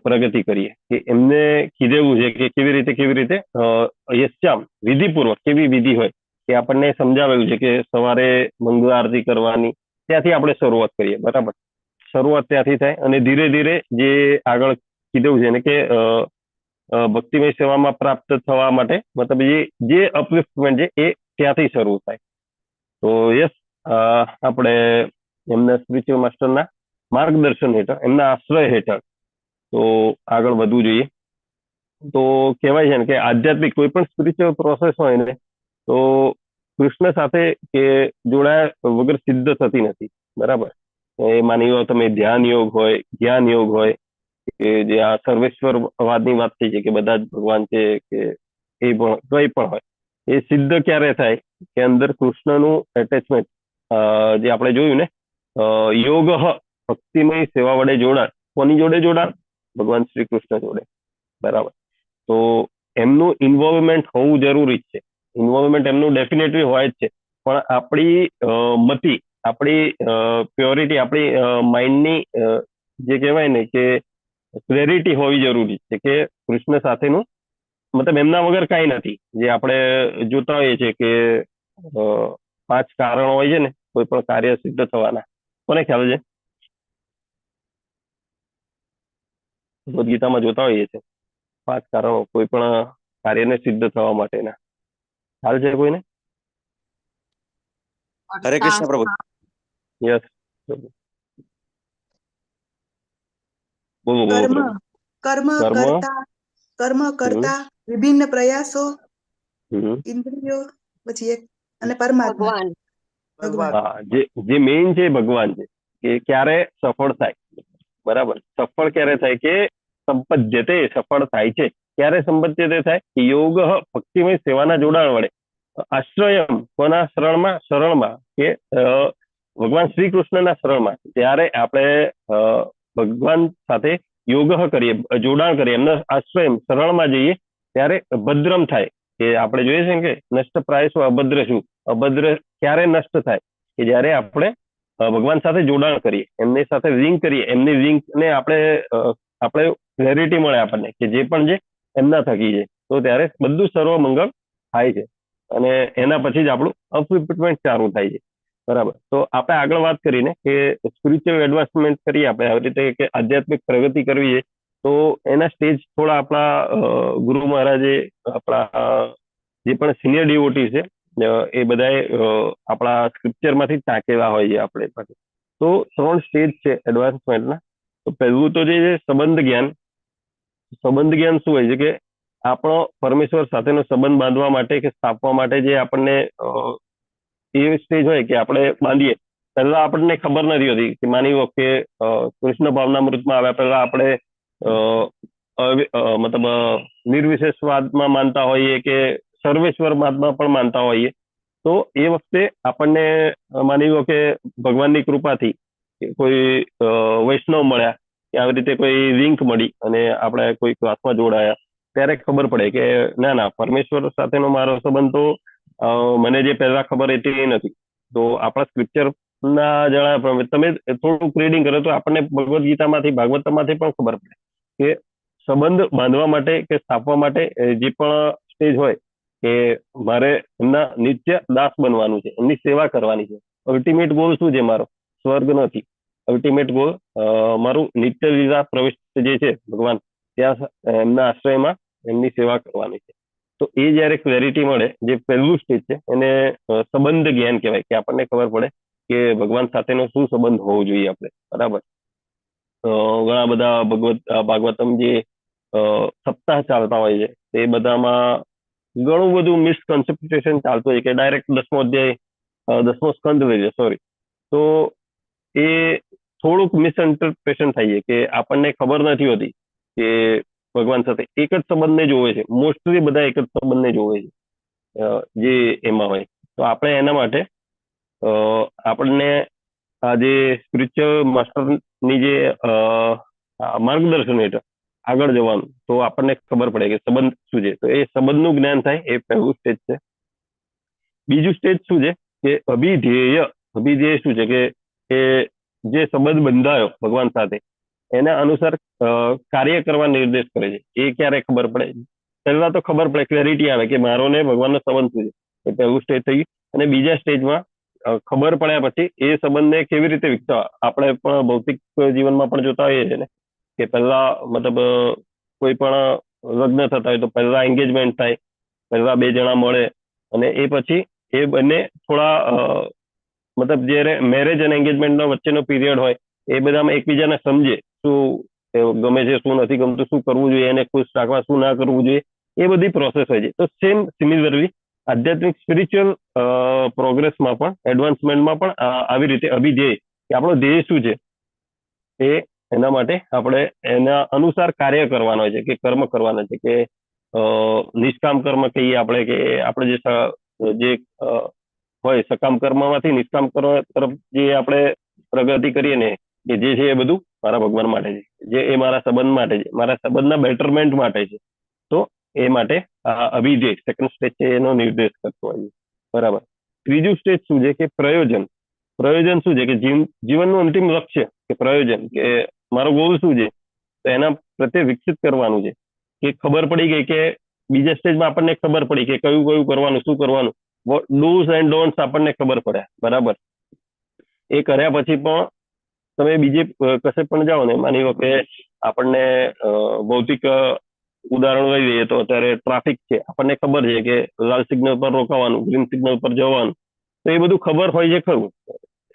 પ્રગતિ કરીએ. કે એમને કીધેલું છે કે કેવી રીતે યસ્યામ, વિધિપૂર્વક કેવી વિધિ હોય કે આપણને સમજાવેલું છે કે સવારે મંગળ આરતી કરવાની, ત્યાંથી આપણે શરૂઆત કરીએ. બરાબર. શરૂઆત ત્યાંથી થાય અને ધીરે ધીરે જે આગળ કીધેલું છે ને કે ભક્તિમય સેવામાં પ્રાપ્ત થવા માટે, મતલબ જે અપલિફ્ટમેન્ટ છે એ ત્યાંથી શરૂ થાય. તો યસ, આપણે એમના સ્પિરિચ્યુઅલ માસ્ટરના માર્ગદર્શન હેઠળ, એમના આશ્રય હેઠળ તો આગળ વધવું જોઈએ. તો કહેવાય છે ને કે આધ્યાત્મિક કોઈ પણ સ્પિરિચ્યુઅલ પ્રોસેસ હોય ને તો કૃષ્ણ સાથે કે જોડાયા વગર સિદ્ધ થતી નથી. બરાબર. એ માની લો તમે ધ્યાન યોગ હોય, જ્ઞાન યોગ હોય, કે જે આ સર્વેશ્વરવાદની વાત થઈ છે કે બધા જ ભગવાન છે કે એ પણ કંઈ પણ હોય, એ સિદ્ધ ક્યારે થાય કે અંદર કૃષ્ણનું એટેચમેન્ટ, જે આપણે જોયું ને યોગ ભક્તિમય સેવા વડે જોડાણ. કોની જોડે જોડાણ? ભગવાન શ્રી કૃષ્ણ જોડે. બરાબર. તો એમનું ઇન્વોલ્વમેન્ટ હોવું જરૂરી છે. ઇન્વોલ્વમેન્ટ એમનું ડેફિનેટલી હોય જ છે, પણ આપણી મતિ, આપણી પ્યોરિટી, આપણી માઇન્ડની જે કહેવાય ને કે ક્લેરિટી હોવી જરૂરી છે કે કૃષ્ણ સાથેનું, મતલબ એમના વગર કાંઈ નથી. જે આપણે જોતા હોઈએ છીએ કે 5 કારણો હોય છે ને કોઈ પણ કાર્ય સિદ્ધ થવાના. કોને ખ્યાલ છે? ભગવદ્ ગીતામાં જોતા હોઈએ છીએ 5 કારણો કોઈ પણ કાર્યને સિદ્ધ થવા માટેના. ખ્યાલ છે કોઈને? હરે કૃષ્ણ પ્રભુ. યસ, બોલો પ્રભુ. કર્મ કરતા વિભિન્ન પ્રયાસો, ઇન્દ્રિયો, પછી એક અને પરમાત્મા. હા, જે મેઇન છે ભગવાન છે કે ક્યારે સફળ થાય. બરાબર. સફળ ક્યારે થાય કે સંપદ્યતે, સફળ થાય છે. ક્યારે સંપદ્યતે થાય? યોગ ભક્તિમય સેવાના જોડાણ વડે. આશ્રયમ, કોના શરણમાં કે ભગવાન શ્રી કૃષ્ણના શરણમાં. ત્યારે આપણે ભગવાન સાથે યોગ કરીએ, જોડાણ કરીએ, એમના આશ્રય શરણમાં જઈએ, ત્યારે ભદ્રમ થાય. કે આપણે જોઈએ છે કે નષ્ટ પ્રાય શું અભદ્ર શું? અભદ્ર ક્યારે નષ્ટ થાય કે જ્યારે આપણે ભગવાન સાથે જોડાણ કરીએ, એમની સાથે લિંક કરીએ, એમની લિંક ને આપણે ક્લેરિટી મળે આપણને કે જે પણ જે એમના થકી છે, તો ત્યારે બધું સર્વ મંગળ થાય છે અને એના પછી જ આપણું અપલિફ્ટમેન્ટ ચાલુ થાય છે. બરાબર. તો આપણે આગળ વાત કરીને કે સ્પિરિચ્યુઅલ એડવાન્સમેન્ટ કરીએ આપણે આવી રીતે કે આધ્યાત્મિક પ્રગતિ કરવી છે, તો એના સ્ટેજ થોડા આપણા ગુરુ મહારાજે આપણા જે પણ સિનિયર ડિવોટી છે એ બધાએ આપણા સ્ક્રિપ્ચરમાંથી ટાંકેલા હોય છે આપણે પાસે. તો 3 સ્ટેજ છે એડવાન્સમેન્ટના. તો પહેલું તો જે છે સંબંધ જ્ઞાન. સંબંધ જ્ઞાન શું હોય છે કે આપણો પરમેશ્વર સાથેનો સંબંધ બાંધવા માટે કે સ્થાપવા માટે જે આપણને એ સ્ટેજ હોય કે આપણે બાંધીએ, પહેલા આપણને ખબર નથી હોતી કે માની લો કે કૃષ્ણ ભાવનામૃતમાં આવ્યા પહેલા આપણે મતલબ નિર્વિશેષવાદમાં માનતા હોઈએ કે સર્વેશ્વરવાદમાં પણ માનતા હોઈએ, તો એ વખતે આપણને માની લો કે ભગવાનની કૃપાથી કોઈ વૈષ્ણવ મળ્યા કે આવી રીતે કોઈ લિંક મળી અને આપણે કોઈ ક્લાસમાં જોડાયા, ત્યારે ખબર પડે કે ના ના, પરમેશ્વર સાથેનો મારો સંબંધ તો મને જે પહેલા ખબર હતી એ નથી. તો આપણા સ્ક્રિપ્ચર ના જણાવ્યા પ્રમાણે તમે થોડુંક રીડિંગ કરો તો આપણને ભગવદ્ ગીતામાંથી ભાગવતમાંથી પણ ખબર પડે કે સંબંધ બાંધવા માટે કે સ્થાપવા માટે જે પણ સ્ટેજ હોય કે મારે એમના નિત્ય દાસ બનવાનું છે, એમની સેવા કરવાની છે. અલ્ટિમેટ ગોલ શું છે મારો? સ્વર્ગ નથી. અલ્ટિમેટ ગોલ મારું નિત્ય લીલા પ્રવિષ્ટ જે છે ભગવાન, ત્યાં એમના આશ્રયમાં એમની સેવા કરવાની છે. તો એ જયારે ક્લેરિટી મળે, જે પહેલું સ્ટેજ છે એને સંબંધ જ્ઞાન કહેવાય, કે આપણને ખબર પડે કે ભગવાન સાથેનો શું સંબંધ હોવો જોઈએ આપણે. બરાબર. ઘણા બધા ભાગવતમ જે સપ્તાહ ચાલતા હોય છે તે બધામાં ઘણું બધું મિસકન્સેપ્ટેશન ચાલતું હોય કે ડાયરેક્ટ 10મો અધ્યાય 10મો સ્કંદ લઈ જાય, સોરી. તો એ થોડુંક મિસઇન્ટરપ્રેશન થાય છે કે આપણને ખબર નથી હોતી કે ભગવાન સાથે એક જ સંબંધને જોવે છે. મોસ્ટલી બધા એક જ સંબંધને જોવે છે જે એમાં હોય. તો આપણે એના માટે આપણને આ જે સ્પિરિચ્યુઅલ માસ્ટરની જે માર્ગદર્શન હેઠળ આગળ જવાનું, તો આપણને ખબર પડે કે સંબંધ શું છે. તો એ સંબંધનું જ્ઞાન થાય, એ પહેલું સ્ટેજ છે. બીજું સ્ટેજ શું છે કે અભિધેય. અભિધેય શું છે કે જે સંબંધ બંધાયો ભગવાન સાથે એના અનુસાર કાર્ય કરવા નિર્દેશ કરે છે. એ ક્યારે ખબર પડે? પહેલા તો ખબર પડે, ક્લેરિટી આવે કે મારો ને ભગવાનનો સંબંધ શું છે. એ પહેલું સ્ટેજ થઈ ગયું. અને બીજા સ્ટેજમાં ખબર પડ્યા પછી એ સંબંધને કેવી રીતે વિકસાવવા. આપણે પણ ભૌતિક જીવનમાં પણ જોતા હોઈએ છીએ ને કે પહેલા મતલબ કોઈ પણ લગ્ન થતા હોય તો પહેલા એન્ગેજમેન્ટ થાય, પહેલા 2 જણા મળે અને એ પછી એ બંને થોડા મતલબ જયારે મેરેજ અને એન્ગેજમેન્ટનો વચ્ચેનો પીરિયડ હોય એ બધામાં એકબીજાને સમજે, શું ગમે છે, શું નથી ગમતું, શું કરવું જોઈએ, એને ખુશ રાખવા, શું ના કરવું જોઈએ, એ બધી પ્રોસેસ હોય છે. તો સેમ સિમિલરલી આધ્યાત્મિક સ્પિરિચ્યુઅલ પ્રોગ્રેસમાં પણ, એડવાન્સમેન્ટમાં પણ આવી રીતે અભિધેય કે આપણો ધ્યેય શું છે એ એના માટે આપણે એના અનુસાર કાર્ય કરવાનો છે કે કર્મ કરવાના છે. કે નિષ્કામ કર્મ કહીએ આપણે, કે આપણે જે હોય સકામ કર્મમાંથી નિષ્કામ કર્મ તરફ જે આપણે પ્રગતિ કરીએ ને, કે જે છે એ બધું મારા ભગવાન માટે છે, જે એ મારા સંબંધ માટે છે, મારા સંબંધના બેટરમેન્ટ માટે છે. તો એ માટે અભિધેય સેકન્ડ સ્ટેજ છે એનો નિર્દેશ કરતો હોય છે. બરાબર. ત્રીજું સ્ટેજ શું છે કે પ્રયોજન. પ્રયોજન શું છે કે જીવનનું અંતિમ લક્ષ્ય કે પ્રયોજન, કે મારો ગોલ શું છે, તો એના પ્રત્યે વિકસિત કરવાનું છે. કે ખબર પડી ગઈ કે બીજા સ્ટેજમાં આપણને ખબર પડી કે કયું કયું કરવાનું, શું કરવાનું, ડૂઝ એન્ડ ડોન્ટ્સ આપણને ખબર પડ્યા. બરાબર. એ કર્યા પછી પણ તમે બીજે કશે પણ જાઓ ને, માની લો કે આપણને ભૌતિક ઉદાહરણ લઈ લઈએ તો અત્યારે ટ્રાફિક છે, આપણને ખબર છે કે લાલ સિગ્નલ પર રોકાવાનું, ગ્રીન સિગ્નલ પર જવાનું, તો એ બધું ખબર હોય છે ખરું.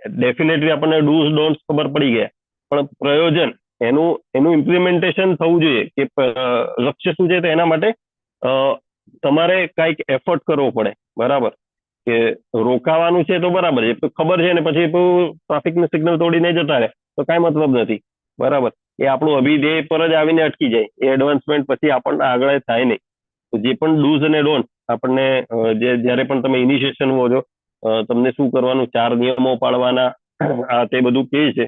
ડેફિનેટલી આપણને ડૂઝ ડોન્ટ્સ ખબર પડી ગયા, પણ પ્રયોજન એનું ઇમ્પ્લિમેન્ટેશન થવું જોઈએ કે લક્ષ્ય શું છે, તો એના માટે તમારે કાંઈક એફર્ટ કરવો પડે. બરાબર. કે રોકાવાનું છે તો બરાબર છે, ખબર છે ને પછી ટ્રાફિકનું સિગ્નલ તોડીને જતા રહે તો કાંઈ મતલબ નથી. બરાબર. એ આપણું અભિધેય પર જ આવીને અટકી જાય. એ એડવાન્સમેન્ટ પછી આપણને આગળ થાય નહીં. તો જે પણ ડૂઝ અને ડોન્ટ આપણને જ્યારે પણ તમે ઇનિશિએશન હો છો, તમને શું કરવાનું, 4 નિયમો પાળવાના, આ તે બધું કહે છે,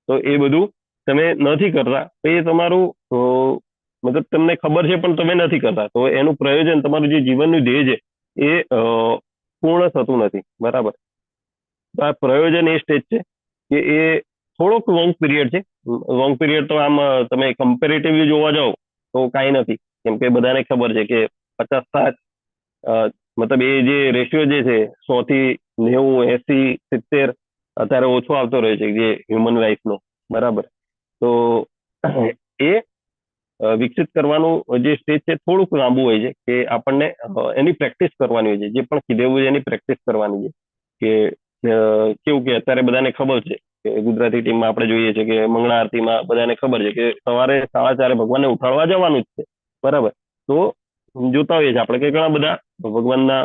તો એ બધું તમે નથી કરતા તો એ તમારું મતલબ તમને ખબર છે પણ તમે નથી કરતા, તો એનું પ્રયોજન, તમારું જે જીવનનું ધ્યેય છે એ પૂર્ણ થતું નથી. બરાબર. તો આ પ્રયોજન એ સ્ટેજ છે કે એ થોડોક લોંગ પીરિયડ છે. લોંગ પીરિયડ તો આમ તમે કમ્પેરેટિવલી જોવા જાઓ તો કાંઈ નથી, કેમ કે બધાને ખબર છે કે 50-60 મતલબ એ જે રેશિયો જે છે 100 થી 90, 80, 70 અત્યારે ઓછો આવતો રહે છે જે હ્યુમન લાઈફનો, બરાબર. તો એ વિકસિત કરવાનું જે સ્ટેજ છે થોડુંક લાંબુ હોય છે કે આપણને એની પ્રેક્ટિસ કરવાની હોય છે. જે પણ કીધેલું છે એની પ્રેક્ટિસ કરવાની છે. કે કેવું કે અત્યારે બધાને ખબર છે કે ગુજરાતી ટીમમાં આપણે જોઈએ છે કે મંગળા આરતીમાં બધાને ખબર છે કે સવારે 4:30 ભગવાનને ઉઠાડવા જવાનું જ છે, બરાબર. તો જોતા હોઈએ છીએ આપણે કે ઘણા બધા ભગવાનના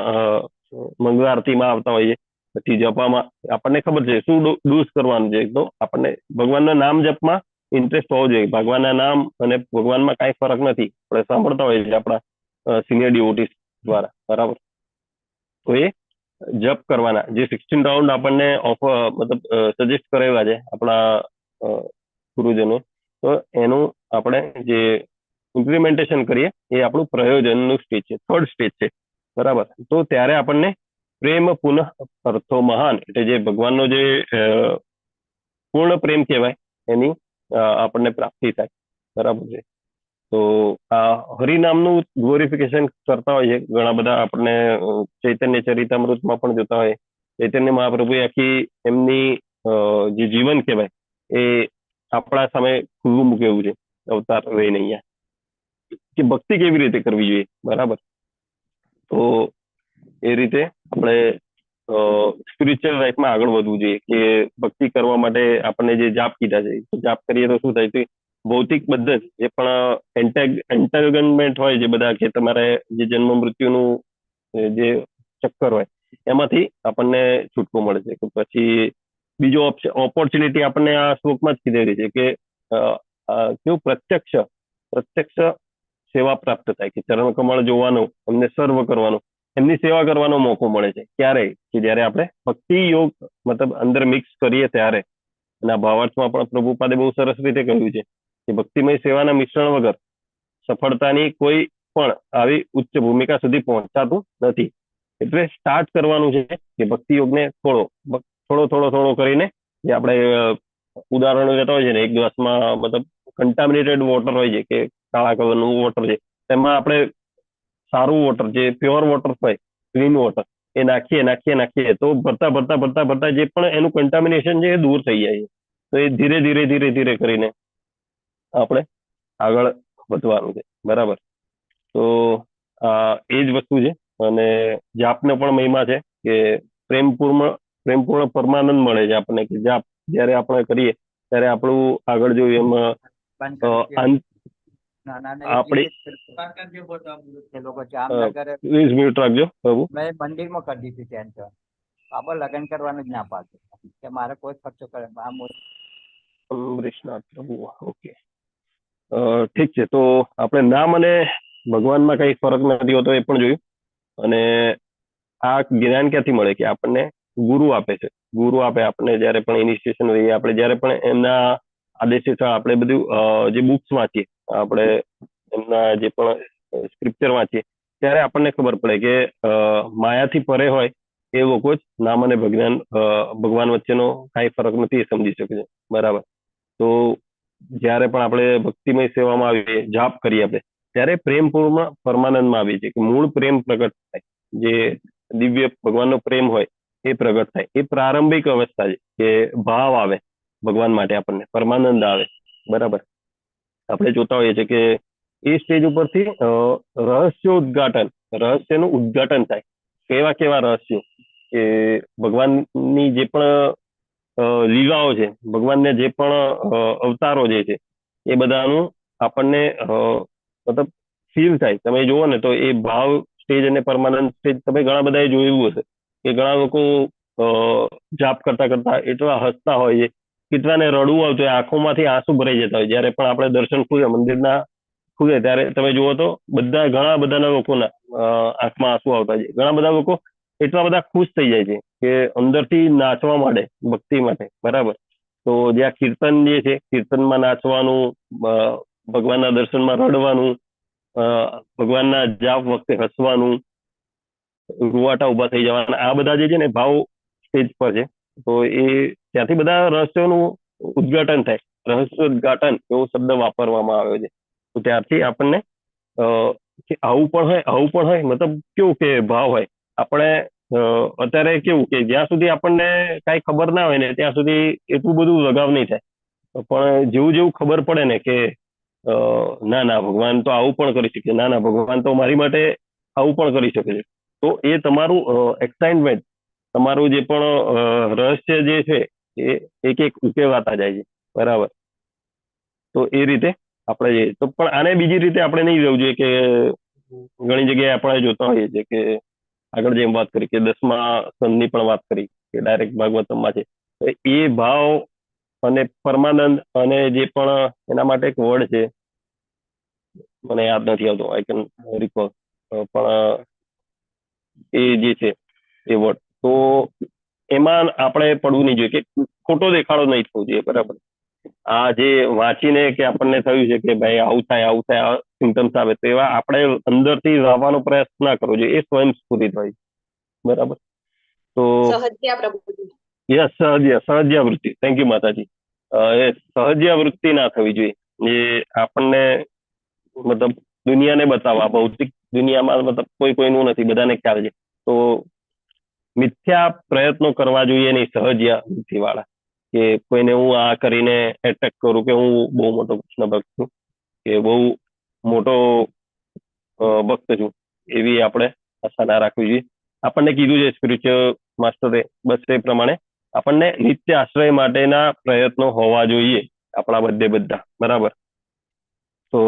મંગળા આરતીમાં આવતા હોઈએ, પછી જપવામાં આપણને ખબર છે શું ડૂઝ કરવાનું છે. તો આપણને ભગવાનના નામ જપમાં ઇન્ટરેસ્ટ હોવો જોઈએ. ભગવાનના નામ અને ભગવાનમાં કાંઈ ફરક નથી, આપણે સાંભળતા હોઈએ છીએ આપણા સિનિયર ડિવોટીસ દ્વારા, બરાબર. તો એ જપ કરવાના જે 16 રાઉન્ડ આપણને મતલબ સજેસ્ટ કરેલા છે આપણા ગુરુજનો, તો એનું આપણે જે ઇમ્પ્લિમેન્ટેશન કરીએ એ આપણું પ્રયોજનનું સ્ટેજ છે, થર્ડ સ્ટેજ છે, બરાબર. તો ત્યારે આપણને પ્રેમ પુનઃ અર્થો મહાન એટલે જે ભગવાનનો જે પૂર્ણ પ્રેમ કહેવાય એની આપણને પ્રાપ્તિ થાય, બરાબર છે. તો આ હરિનામનું ગ્લોરિફિકેશન કરતા હોય છે ઘણા બધા. આપણને ચૈતન્ય ચરિતામૃતમાં પણ જોતા હોય ચૈતન્ય મહાપ્રભુએ આખી એમની જે જીવન કહેવાય એ આપણા સામે ખુલ્લું મૂકેલું છે અવતાર લઈને અહીંયા, કે ભક્તિ કેવી રીતે કરવી જોઈએ, બરાબર. તો એ રીતે આપણે સ્પિરિચ્યુઅલ લાઈફમાં આગળ વધવું જોઈએ કે ભક્તિ કરવા માટે આપણને જે જાપ કીધા છે, જાપ કરીએ તો શું થાય છે, ભૌતિક પદ્ધત જે પણ એન્ટેગમેન્ટ હોય જે બધા કે તમારે જે જન્મ મૃત્યુનું જે ચક્કર હોય એમાંથી આપણને છૂટકો મળે છે. પછી બીજો ઓપોર્ચ્યુનિટી આપણને આ શ્લોકમાં જ કીધેલી છે કે કેવું પ્રત્યક્ષ સેવા પ્રાપ્ત થાય, કે ચરણ કમળ જોવાનો, એમને સર્વ કરવાનો, એમની સેવા કરવાનો મોકો મળે છે. ક્યારે? કે જયારે આપણે ભક્તિ યોગ મતલબ અંદર મિક્સ કરીએ ત્યારે. અને આ ભાવાર્થમાં પણ પ્રભુપાદે બહુ સરસ રીતે કહ્યું છે કે ભક્તિમય સેવાના મિશ્રણ વગર સફળતાની કોઈ પણ આવી ઉચ્ચ ભૂમિકા સુધી પહોંચાતું નથી. એટલે સ્ટાર્ટ કરવાનું છે કે ભક્તિ યોગને થોડો કરીને, જે આપણે ઉદાહરણો લેતા હોય છે ને, એક ગ્લાસમાં મતલબ કન્ટામિનેટેડ વોટર હોય છે કે કાળા કલરનું વોટર છે, તેમાં આપણે સારું વોટર જે પ્યોર વોટર હોય, ક્લીન વોટર, એ નાખીએ તો ભરતા જે પણ એનું કન્ટામિનેશન છે એ દૂર થઈ જાય છે. તો એ ધીરે કરીને આપણે આગળ વધવાનું છે, બરાબર. તો એ જ વસ્તુ છે. અને જાપનો પણ મહિમા છે કે પ્રેમપૂર્ણ પરમાનંદ મળે છે આપણને, કે જાપ જયારે આપણે કરીએ ત્યારે આપણું આગળ જોયું એમ આપણી 20 મિનિટ રાખજો બાબુ. મેં મંદિરમાં કરી દીધું કેન્સર. બાબા લગ્ન કરવાનું જ ના પાડતું કે મારે કોઈ ખર્ચો કરે. અમરીશનાથ પ્રભુ, ઓકે, ઠીક છે. તો આપણે નામ અને ભગવાનમાં કઈ ફરક નથી હોતો એ પણ જોયું. અને આ જ્ઞાન ક્યાંથી મળે? કે આપણને ગુરુ આપે છે. ગુરુ આપે આપણને જયારે પણ ઇનિશિએશન લઈએ, આપણે જયારે પણ એમના આદેશ આપણે બધું જે બુક્સ વાંચીએ, આપણે એમના જે પણ સ્ક્રિપ્ચર વાંચીએ, ત્યારે આપણને ખબર પડે કે માયાથી પરે હોય એ લોકો જ નામ અને ભગવાન વચ્ચેનો કાંઈ ફરક નથી એ સમજી શકે છે, બરાબર. તો જયારે પણ આપણે ભક્તિમય સેવામાં આવીએ, જાપ કરીએ આપણે, ત્યારે પ્રેમપૂર્ણ પરમાનંદમાં આવીએ છીએ કે મૂળ પ્રેમ પ્રગટ થાય. જે દિવ્ય ભગવાનનો પ્રેમ હોય એ પ્રગટ થાય. એ પ્રારંભિક અવસ્થા છે કે ભાવ આવે ભગવાન માટે, આપણને પરમાનંદ આવે, બરાબર. આપણે જોતા હોઈએ છીએ કે એ સ્ટેજ ઉપરથી રહસ્યનું ઉદ્ઘાટન થાય. કેવા રહસ્યો કે ભગવાનની જે પણ લીલાઓ છે, ભગવાનને જે પણ અવતારો જે છે એ બધાનું આપણને મતલબ ફીલ થાય. તમે જુઓ ને તો એ ભાવ સ્ટેજ અને પરમાનન્ટ સ્ટેજ તમે ઘણા બધા જોયું હશે કે ઘણા લોકો જાપ કરતા એટલા હસતા હોય છે, કેટલાને રડવું આવતું હોય, આંખોમાંથી આંસુ ભરાઈ જતા હોય. જયારે પણ આપણે દર્શન મંદિરના ખુલે ત્યારે તમે જુઓ તો ઘણા બધાના લોકોના આંખમાં આંસુ આવતા છે. ઘણા બધા લોકો એટલા બધા ખુશ થઈ જાય છે કે અંદરથી નાચવા માંડે ભક્તિ માટે, બરાબર. તો જ્યાં કીર્તન જે છે, કીર્તનમાં નાચવાનું, ભગવાનના દર્શનમાં રડવાનું, ભગવાનના જાપ વખતે હસવાનું, રૂવાટા ઉભા થઈ જવાના, આ બધા જે છે ને ભાવ સ્ટેજ પર છે. તો એ ત્યાંથી બધા રહસ્યોનું ઉદ્ઘાટન થાય. રહસ્યોદ્ઘાટન એવો શબ્દ વાપરવામાં આવ્યો છે. તો ત્યારથી આપણને કે આવું પણ હોય મતલબ કેવું કે ભાવ હોય. આપણે અત્યારે કેવું કે જ્યાં સુધી આપણને કાંઈ ખબર ના હોય ને ત્યાં સુધી એટલું બધું લગાવ નહીં થાય, પણ જેવું ખબર પડે ને કે ના ભગવાન તો આવું પણ કરી શકે, ના ભગવાન તો મારી માટે આવું પણ કરી શકે છે, તો એ તમારું એક્સાઇટમેન્ટ, તમારું જે પણ રહસ્ય જે છે એ એક ઉકેલાતા જાય છે. બરાબર. તો એ રીતે આપણે જઈએ તો પણ આને બીજી રીતે આપણે નહીં લેવું જોઈએ કે ઘણી જગ્યાએ આપણે જોતા હોઈએ છીએ કે આગળ જેમ વાત કરી કે 10મા સ્કંદની પણ વાત કરી કે ડાયરેક્ટ ભાગવતમમાં છે. એ ભાવ અને પરમાનંદ અને જે પણ એના માટે એક વર્ડ છે, મને યાદ નથી આવતો, આઈ કેન રિકોલ, પણ એ જે છે એ વર્ડ, તો એમાં આપણે પડવું નહીં જોઈએ કે ખોટો દેખાડો નહીં થવો જોઈએ. બરાબર. આ જે વાંચીને કે આપણને થયું છે કે ભાઈ આવું થાય સિમ્ટમ્સ આવે, તો એવા આપણે અંદરથી લાવવાનો પ્રયાસ ના કરવો જોઈએ, એ સ્વયં સ્ફુરિત હોય. બરાબર. તો યસ, સહજ્યાવૃત્તિ. થેન્ક યુ માતાજી. એ સહજ્યાવૃત્તિ ના થવી જોઈએ, જે આપણને મતલબ દુનિયાને બતાવવા, ભૌતિક દુનિયામાં મતલબ કોઈનું નથી, બધાને ખ્યાલ છે, તો મિથ્યા પ્રયત્નો કરવા જોઈએ નહીં સહજ્યાવૃત્તિ વાળા, કે કોઈને હું આ કરીને એટેક કરું કે હું બહુ મોટો કૃષ્ણ ભક્ત છું કે બહુ મોટો ભક્ત છું, એવી આપણે આશા ના રાખવી જોઈએ. આપણને કીધું છે સ્પિરિચ્યુઅલ માસ્ટરે, બસ એ પ્રમાણે આપણને નિત્ય આશ્રય માટેના પ્રયત્નો હોવા જોઈએ આપણા બધા. બરાબર. તો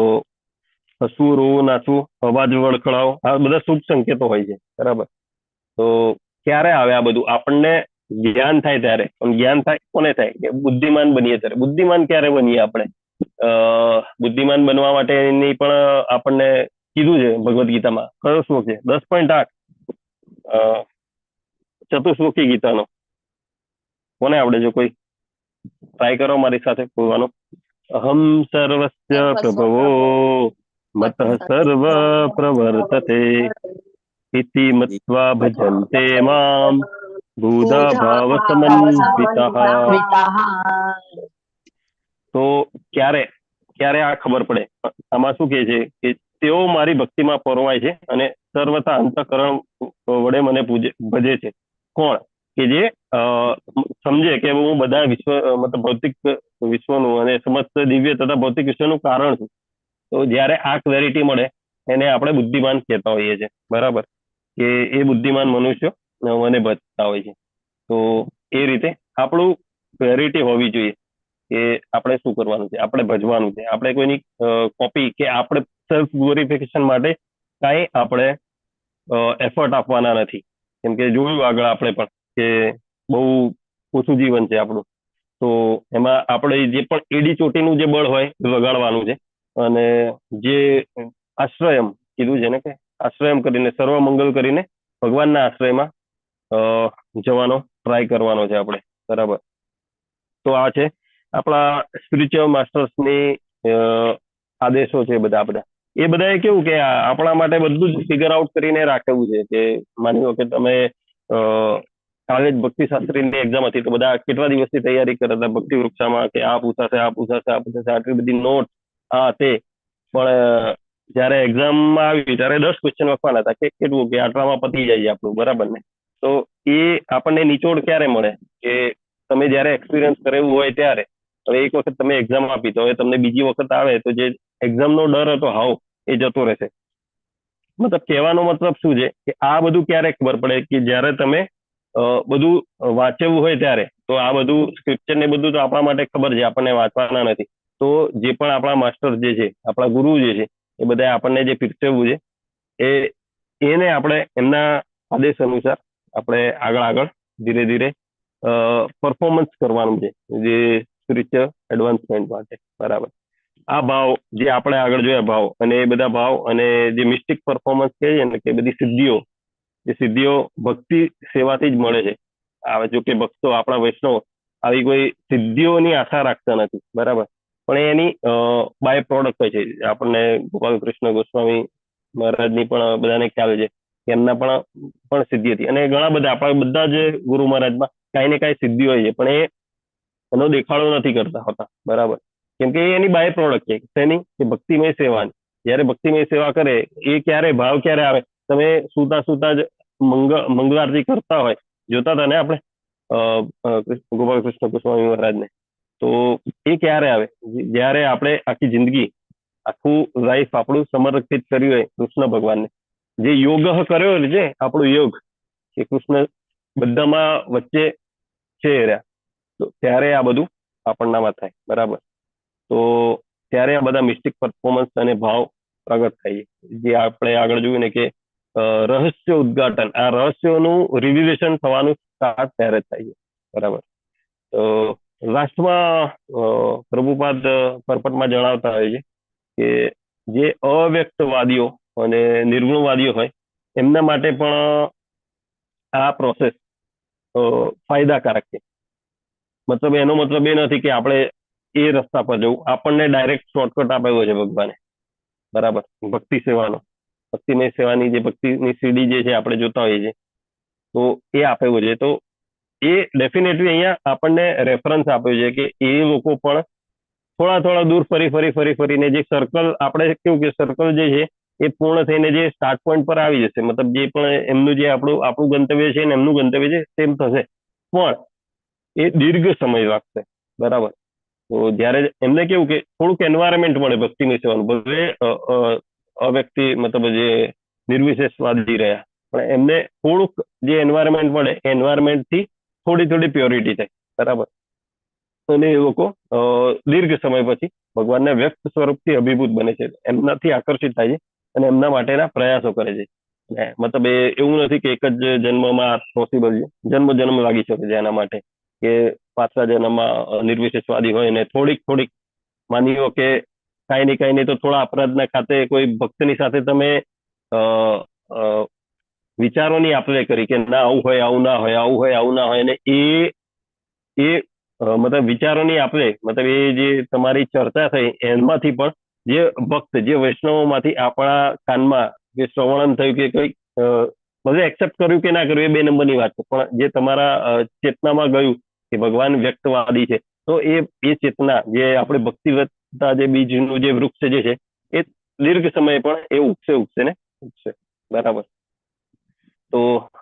હસવું, રોવું, નાચવું, અવાજ વળખડાવો, આ બધા શુભ સંકેતો હોય છે. બરાબર. તો ક્યારે આવે આ બધું? આપણને જ્ઞાન થાય ત્યારે. પણ જ્ઞાન થાય કોને થાય? કે બુદ્ધિમાન બનીએ ત્યારે. બુદ્ધિમાન ક્યારે બનીએ આપણે? બુદ્ધિમાન બનવા માટેની પણ આપણને કીધું છે ભગવદ્ ગીતામાં. કયો શ્લોક છે? 10.8 ચતુશ્લોકી ગીતાનો. કોને આવડે છે? કોઈ ટ્રાય કરો મારી સાથે બોલવાનો. અહમ સર્વસ્ય પ્રભવો મતઃ સર્વ પ્રવર્તતે ઇતિ મત્વા ભજન્તે મામ ભૂધા ભાવ સમન્વિતઃ. તો ક્યારે આ ખબર પડે? આમાં શું કહે છે કે તેઓ મારી ભક્તિમાં પરોવાય છે અને સર્વથા અંતઃકરણ વડે મને ભજે છે. કોણ? કે જે સમજે કે હું બધા વિશ્વ મતલબ ભૌતિક વિશ્વનું અને સમસ્ત દિવ્ય તથા ભૌતિક વિશ્વનું કારણ છું. તો જ્યારે આ ક્લેરિટી મળે એને આપણે બુદ્ધિમાન કહેતા હોઈએ છીએ. બરાબર. કે એ બુદ્ધિમાન મનુષ્ય મને ભજતા હોય છે. તો એ રીતે આપણું ક્લેરિટી હોવી જોઈએ કે આપણે શું કરવાનું છે, આપણે ભજવાનું છે. આપણે કોઈની કોપી કે આપણે સેલ્ફ ગ્લોરિફિકેશન માટે કાંઈ આપણે એફર્ટ આપવાના નથી. કેમ કે જોયું આગળ આપણે પણ કે બહુ ઓછું જીવન છે આપણું, તો એમાં આપણે જે પણ એડી ચોટીનું જે બળ હોય એ વગાડવાનું છે. અને જે આશ્રયમ કીધું છે ને કે આશ્રયમ કરીને સર્વ મંગલ કરીને ભગવાનના આશ્રયમાં જવાનો ટ્રાય કરવાનો છે આપણે. બરાબર. તો આ છે આપણા સ્પિરિચ્યુઅલ માસ્ટર્સની આદેશો છે બધા. એ બધાએ કેવું કે આપણા માટે બધું જ ફિગર આઉટ કરીને રાખેલું છે કે માની લો કે તમે કાલે જ ભક્તિ શાસ્ત્રીની એક્ઝામ હતી, તો બધા કેટલા દિવસથી તૈયારી કરતા હતા ભક્તિ વૃક્ષામાં કે આ પૂછાશે, આટલી બધી નોટ, તે પણ જયારે એક્ઝામમાં આવી ત્યારે 10 ક્વેશ્ચન લખવાના હતા કે કેટલું કે આટલામાં પતી જાય આપણું. બરાબર ને? તો એ આપણને નિચોડ ક્યારે મળે? કે તમે જયારે એક્સપિરિયન્સ કરેલું હોય ત્યારે. હવે એક વખત તમે એક્ઝામ આપી, તો હવે તમને બીજી વખત આવે તો જે એક્ઝામનો ડર હતો હાવ એ જતો રહેશે. મતલબ કહેવાનો મતલબ શું છે કે આ બધું ક્યારે ખબર પડે? કે જયારે તમે બધું વાંચવું હોય ત્યારે. તો આ બધું સ્ક્રિપ્ચર ને બધું તો આપણા માટે ખબર છે, આપણને વાંચવાના નથી. તો જે પણ આપણા માસ્ટર જે છે, આપણા ગુરુ જે છે, એ બધા આપણને જે પીરસેવું છે એને આપણે એમના આદેશ અનુસાર આપણે આગળ ધીરે ધીરે પરફોર્મન્સ કરવાનું છે, જે સ્પિરિચ્યુઅલ એડવાન્સમેન્ટ માટે. બરાબર. આ ભાવ જે આપણે આગળ જોયા ભાવ, અને એ બધા ભાવ અને જે મિસ્ટિક પરફોર્મન્સ કહીએ ને કે બધી સિદ્ધિઓ, એ સિદ્ધિઓ ભક્તિ સેવાથી જ મળે છે. આવે જો કે ભક્તો આપણા વૈષ્ણવ આવી કોઈ સિદ્ધિઓની આશા રાખતા નથી. બરાબર. પણ એની બાય પ્રોડક્ટ હોય છે. આપણને ગોપાલ કૃષ્ણ ગોસ્વામી મહારાજની પણ બધાને ખ્યાલ છે કે એમના પણ સિદ્ધિ હતી, અને ઘણા બધા આપણા બધા જ ગુરુ મહારાજમાં કાંઈ ને કાંઈ સિદ્ધિ હોય છે, પણ એનો દેખાડો નથી કરતા હોતા, બરાબર? કેમ કે એની બાય પ્રોડક્ટ છે તેની કે ભક્તિમય સેવાની. જયારે ભક્તિમય સેવા કરે એ ક્યારે ભાવ ક્યારે આવે? તમે સુતા જ મંગળ આરતી કરતા હોય, જોતા હતા ને આપણે ગોપાલ કૃષ્ણ ગોસ્વામી મહારાજને, તો એ ક્યારે આવે? જયારે આપણે આખી જિંદગી આખું લાઈફ આપણું સમર્પિત કર્યું હોય કૃષ્ણ ભગવાનને, જે યોગ કર્યો છે આપણો યોગ કે કૃષ્ણ બધામાં વચ્ચે છે રહ્યા, તો ત્યારે આ બધું આપણનામાં થાય, બરાબર? તો ત્યારે આ બધા મિસ્ટિક પરફોર્મન્સ અને ભાવ પ્રગટ થાય, જે આપણે આગળ જોયું ને કે રહસ્ય ઉદ્ઘાટન, આ રહસ્યોનું રિવિલેશન થવાનું સ્ટાર્ટ ત્યારે થાય છે, બરાબર? તો લાસ્ટમાં પ્રભુપાદ પરપટમાં જણાવતા હોય છે કે જે અવ્યક્તવાદીઓ અને નિર્ગુણવાદીઓ હોય એમના માટે પણ આ પ્રોસેસ ફાયદાકારક છે. મતલબ એનો મતલબ એ નથી કે આપણે એ રસ્તા પર જવું, આપણને ડાયરેક્ટ શોર્ટકટ આપ્યો છે ભગવાને, બરાબર? ભક્તિ સેવાનો, ભક્તિમય સેવાની જે ભક્તિની સીડી જે છે આપણે જોતા હોઈએ છીએ, તો એ આપ્યો છે. તો એ ડેફિનેટલી અહીંયા આપણને રેફરન્સ આપ્યો છે કે એ લોકો પણ થોડા દૂર ફરીને જે સર્કલ, આપણે કેવું કે સર્કલ જે છે એ પૂર્ણ થઈને જે સ્ટાર્ટ પોઈન્ટ પર આવી જશે, મતલબ જે પણ એમનું જે આપણું ગંતવ્ય છે ને એમનું ગંતવ્ય છે સેમ થશે, પણ એ દીર્ઘ સમય લાગશે, બરાબર? તો જયારે એમને કેવું કે થોડુંક એન્વાયરમેન્ટ મળે ભક્તિમય સેવાનું, ભલે અવ્યક્તિ મતલબ જે નિર્વિશેષવાદી રહ્યા, પણ એમને થોડુંક જે એન્વાયરમેન્ટ મળે એ એન્વાયરમેન્ટ થી થોડી પ્યોરિટી થાય, બરાબર? અને એ લોકો દીર્ઘ સમય પછી ભગવાનના વ્યક્ત સ્વરૂપથી અભિભૂત બને છે, એમનાથી આકર્ષિત થાય છે અને એમના માટેના પ્રયાસો કરે છે. મતલબ એવું નથી કે એક જ જન્મમાં પોસિબલ છે, જન્મ લાગી શકે છે એના માટે, કે પાછલા જન્મમાં નિર્વિશેષવાદી હોય ને થોડીક માની લો કે કાંઈ નહીં તો થોડા અપરાધના ખાતે કોઈ ભક્તની સાથે તમે વિચારોની આપલે કરી કે ના આવું હોય આવું ના હોય, આવું હોય આવું ના હોય, અને એ મતલબ વિચારોની આપલે, મતલબ એ જે તમારી ચર્ચા થઈ એમાંથી પણ જે ભક્ત, જે વૈષ્ણવોમાંથી આપણા કાનમાં જે શ્રવણન થયું કે કંઈક બધે એક્સેપ્ટ કર્યું કે ના કર્યું એ 2 નંબરની વાત છે, પણ જે તમારા ચેતનામાં ગયું કે ભગવાન વ્યક્તવાદી છે, તો એ ચેતના જે આપણે ભક્તિવત્તા જે બીજનું જે વૃક્ષ જે છે એ દીર્ઘ સમય પણ એ ઉગશે, બરાબર? તો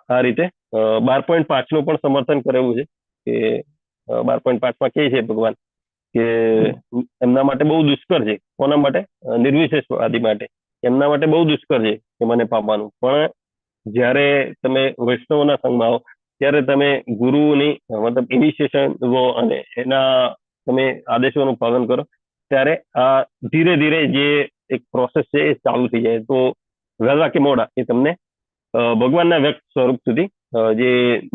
આ રીતે 12.5 નું પણ સમર્થન કરેલું છે કે 12.5 કહે છે ભગવાન કે એમના માટે બહુ દુષ્કર છે. કોના માટે? નિર્વિશેષવાદી માટે. એમના માટે બહુ દુષ્કર છે કે મને પામવાનું, પણ જ્યારે તમે વૈષ્ણવના સંગમાં આવો ત્યારે તમે ગુરુની મતલબ ઇનિશિએશન લો અને એના તમે આદેશોનું પાલન કરો, ત્યારે આ ધીરે ધીરે જે એક પ્રોસેસ છે એ ચાલુ થઈ જાય. તો વહેલા કે મોડા એ તમને ભગવાનના વ્યક્ત સ્વરૂપ સુધી જે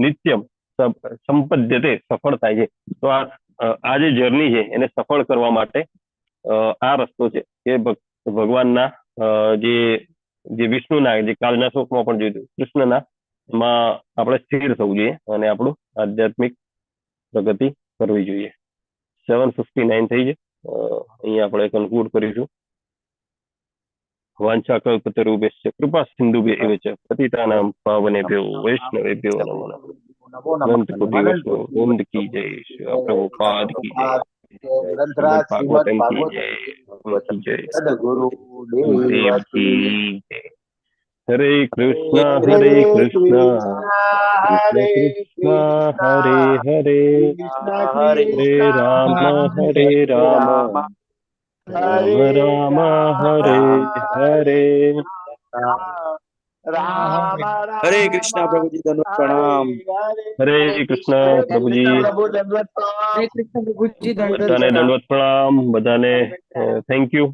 નિત્યમ સંપદ્યતે સફળ થાય છે. તો આ જે જર્ની છે એને સફળ કરવા માટે આ રસ્તો છે કે ભગવાનના જે વિષ્ણુના, જે કાલના શ્લોકમાં પણ જોયું કૃષ્ણના, માં આપણે સ્થિર થવું જોઈએ અને આપણું આધ્યાત્મિક પ્રગતિ કરવી જોઈએ. 7:59 થઈ છે. અહીંયા આપણે કન્ક્લુડ કરીશું. વાંછા કલ્પતરુભ્યશ્ચ કૃપા સિંધુભ્ય એવ ચ પતિતાનાં પાવનેભ્યો વૈષ્ણવેભ્યો નમો નમઃ. અનંત કોટિ વૈષ્ણવ કી જય. પ્રભુપાદ કી જય. ભાગવતમ કી જય. સદગુરુ દેવ કી જય. હરે કૃષ્ણ હરે કૃષ્ણ કૃષ્ણ હરે હરે હરે રામ હરે રામ રામ રામ હરે હરે. હરે કૃષ્ણ પ્રભુજી, દંડવત પ્રણામ. હરે કૃષ્ણ પ્રભુજી, બધાને દંડવત પ્રણામ. બધાને થેન્ક યુ.